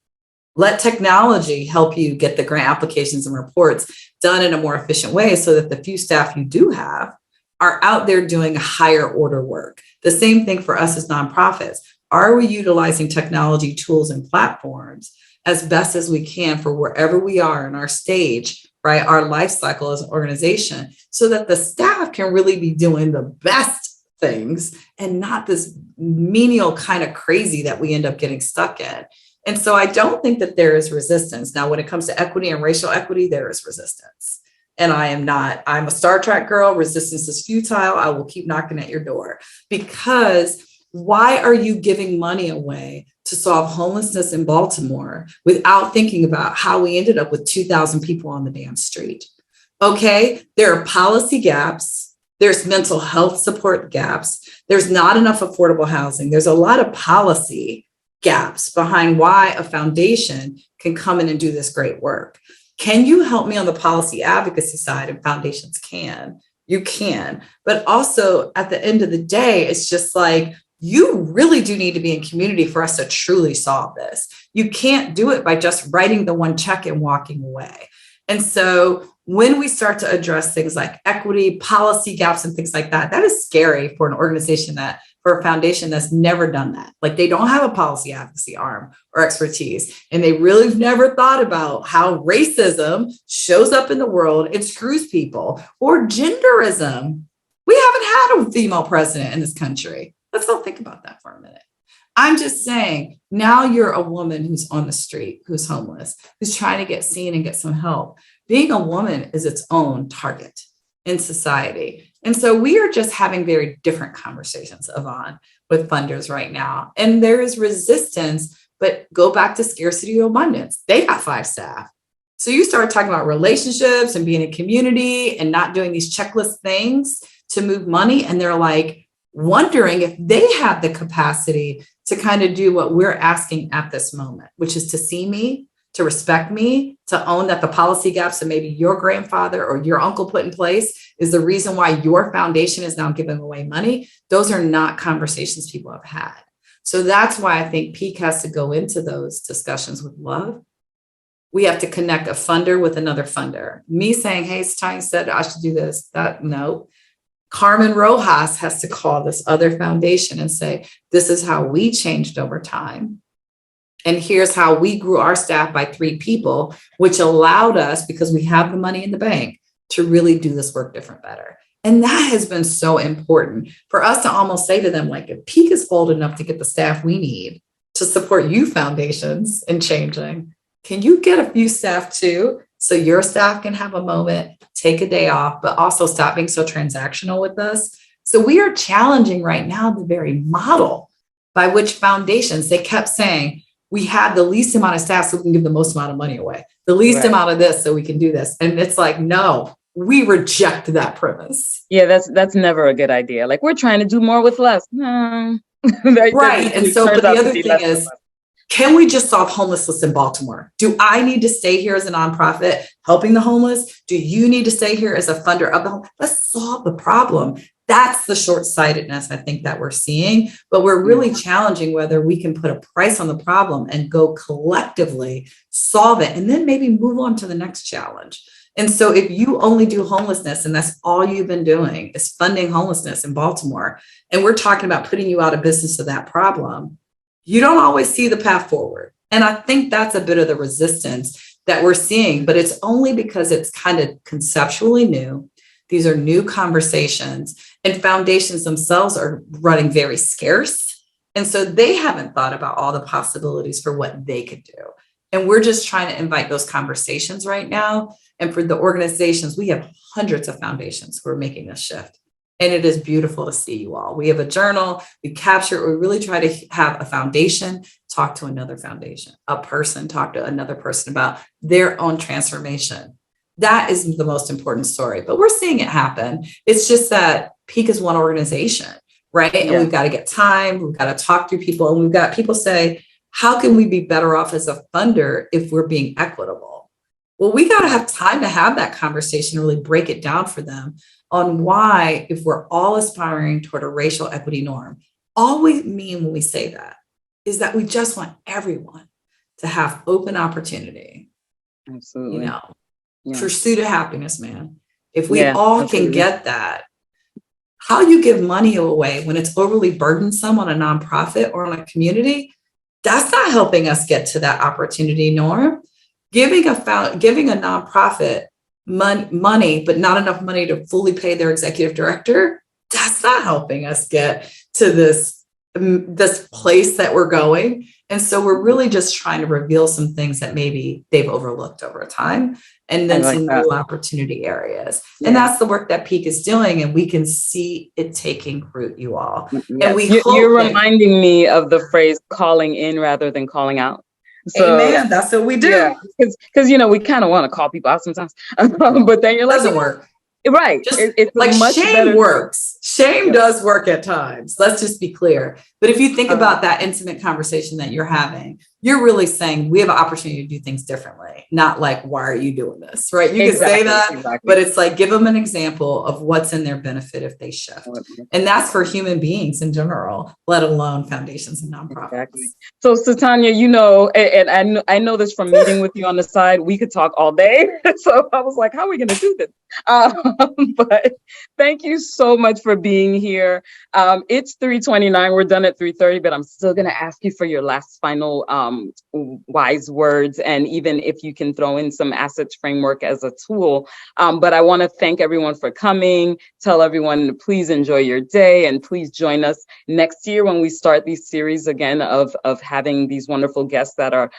Let technology help you get the grant applications and reports done in a more efficient way so that the few staff you do have are out there doing higher order work. The same thing for us as nonprofits. Are we utilizing technology tools and platforms as best as we can for wherever we are in our stage, right? Our life cycle as an organization, so that the staff can really be doing the best things and not this menial kind of crazy that we end up getting stuck in. And so I don't think that there is resistance. Now, when it comes to equity and racial equity, there is resistance. And I'm a Star Trek girl. Resistance is futile. I will keep knocking at your door, because why are you giving money away to solve homelessness in Baltimore without thinking about how we ended up with 2,000 people on the damn street? Okay, there are policy gaps. There's mental health support gaps. There's not enough affordable housing. There's a lot of policy gaps behind why a foundation can come in and do this great work. Can you help me on the policy advocacy side? And foundations can. You can. But also at the end of the day, it's just like, you really do need to be in community for us to truly solve this. You can't do it by just writing the one check and walking away. And so when we start to address things like equity, policy gaps, and things like that, that is scary for an organization for a foundation that's never done that. Like, they don't have a policy advocacy arm or expertise, and they really never thought about how racism shows up in the world and screws people, or genderism. We haven't had a female president in this country. Let's all think about that for a minute. I'm just saying, now you're a woman who's on the street, who's homeless, who's trying to get seen and get some help. Being a woman is its own target in society. And so we are just having very different conversations, Yvonne, with funders right now. And there is resistance, but go back to scarcity or abundance. They got 5 staff. So you start talking about relationships and being a community and not doing these checklist things to move money. And they're like, wondering if they have the capacity to kind of do what we're asking at this moment, which is to see me, to respect me, to own that the policy gaps that maybe your grandfather or your uncle put in place is the reason why your foundation is now giving away money. Those are not conversations people have had. So that's why I think Peak has to go into those discussions with love. We have to connect a funder with another funder. Me saying, hey, Satonya said I should do this, that, no. Carmen Rojas has to call this other foundation and say, this is how we changed over time. And here's how we grew our staff by 3 people, which allowed us, because we have the money in the bank, to really do this work different, better. And that has been so important for us to almost say to them, like, if Peak is bold enough to get the staff we need to support you foundations in changing, can you get a few staff too? So your staff can have a moment, take a day off, but also stop being so transactional with us. So we are challenging right now the very model by which foundations, they kept saying, we had the least amount of staff so we can give the most amount of money away, the least amount of this so we can do this. And it's like, no, we reject that premise. Yeah, that's never a good idea. Like, we're trying to do more with less. No. Right. And so, but the other thing is, can we just solve homelessness in Baltimore? Do I need to stay here as a nonprofit helping the homeless? Do you need to stay here as a funder of the homeless? Let's solve the problem. That's the short-sightedness I think that we're seeing, but we're really challenging whether we can put a price on the problem and go collectively solve it, and then maybe move on to the next challenge. And so if you only do homelessness and that's all you've been doing is funding homelessness in Baltimore, and we're talking about putting you out of business of that problem, you don't always see the path forward. And I think that's a bit of the resistance that we're seeing, but it's only because it's kind of conceptually new. These are new conversations, and foundations themselves are running very scarce. And so they haven't thought about all the possibilities for what they could do. And we're just trying to invite those conversations right now. And for the organizations, we have hundreds of foundations who are making this shift. And it is beautiful to see you all. We have a journal, we capture, we really try to have a foundation talk to another foundation, a person talk to another person about their own transformation. That is the most important story, but we're seeing it happen. It's just that Peak is one organization, right? And we've got to get time, we've got to talk through people, and we've got people say, how can we be better off as a funder if we're being equitable? Well, we got to have time to have that conversation, really break it down for them on why, if we're all aspiring toward a racial equity norm, all we mean when we say that is that we just want everyone to have open opportunity. Absolutely. You know, pursuit of happiness, man. If we all can get that, how you give money away when it's overly burdensome on a nonprofit or on a community, That's not helping us get to that opportunity, Norm. Giving a nonprofit money, but not enough money to fully pay their executive director, that's not helping us get to this place that we're going. And so we're really just trying to reveal some things that maybe they've overlooked over time, and then some new opportunity areas. Yeah. And that's the work that Peak is doing, and we can see it taking root, you all. Yes. And you're reminding me of the phrase calling in rather than calling out. So, amen. That's what we do. Yeah, because we kind of want to call people out sometimes, but then you're like, doesn't work. Right. It's like much shame better. Works. Shame does work at times. Let's just be clear. But if you think about that intimate conversation that you're having, you're really saying we have an opportunity to do things differently. Not like, why are you doing this? Right. You can say that, but it's like, give them an example of what's in their benefit if they shift. And that's for human beings in general, let alone foundations and nonprofits. Exactly. So Satonya, and I know this from meeting with you on the side, we could talk all day. So I was like, how are we going to do this? But thank you so much for being here. It's 3:29. We're done at 3:30, but I'm still going to ask you for your last final wise words, and even if you can throw in some assets framework as a tool. But I want to thank everyone for coming. Tell everyone to please enjoy your day, and please join us next year when we start these series again of having these wonderful guests that are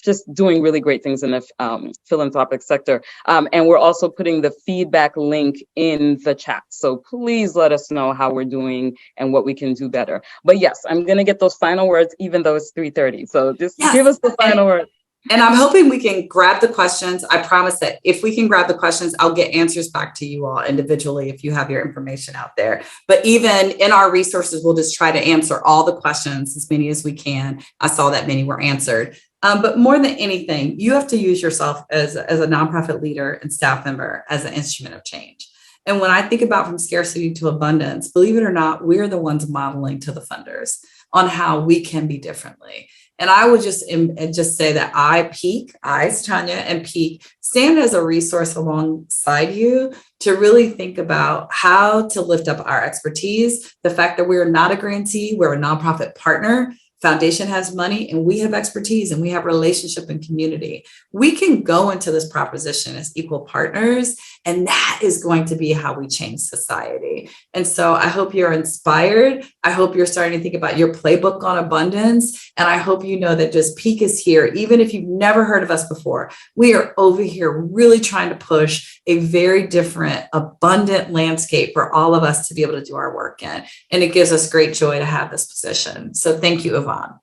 just doing really great things in the philanthropic sector. And we're also putting the feedback link in the chat. So please let us know how we're doing and what we can do better. But yes, I'm going to get those final words, even though it's 3:30. So just give us the final word. And I'm hoping we can grab the questions. I promise that if we can grab the questions, I'll get answers back to you all individually if you have your information out there. But even in our resources, we'll just try to answer all the questions, as many as we can. I saw that many were answered. But more than anything, you have to use yourself as a nonprofit leader and staff member as an instrument of change. And when I think about from scarcity to abundance, believe it or not, we're the ones modeling to the funders on how we can be differently. And I would just say that Satonya, and Peak stand as a resource alongside you to really think about how to lift up our expertise, the fact that we're not a grantee, we're a nonprofit partner. Foundation has money and we have expertise and we have relationship and community. We can go into this proposition as equal partners, and that is going to be how we change society. And so I hope you're inspired. I hope you're starting to think about your playbook on abundance. And I hope you know that just Peak is here. Even if you've never heard of us before, we are over here really trying to push a very different, abundant landscape for all of us to be able to do our work in. And it gives us great joy to have this position. So thank you, Yvonne.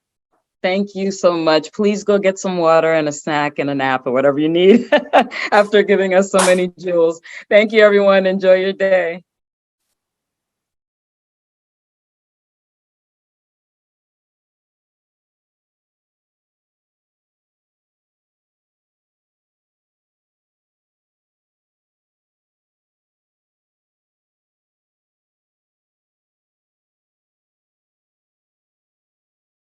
Thank you so much. Please go get some water and a snack and a nap or whatever you need after giving us so many jewels. Thank you, everyone. Enjoy your day.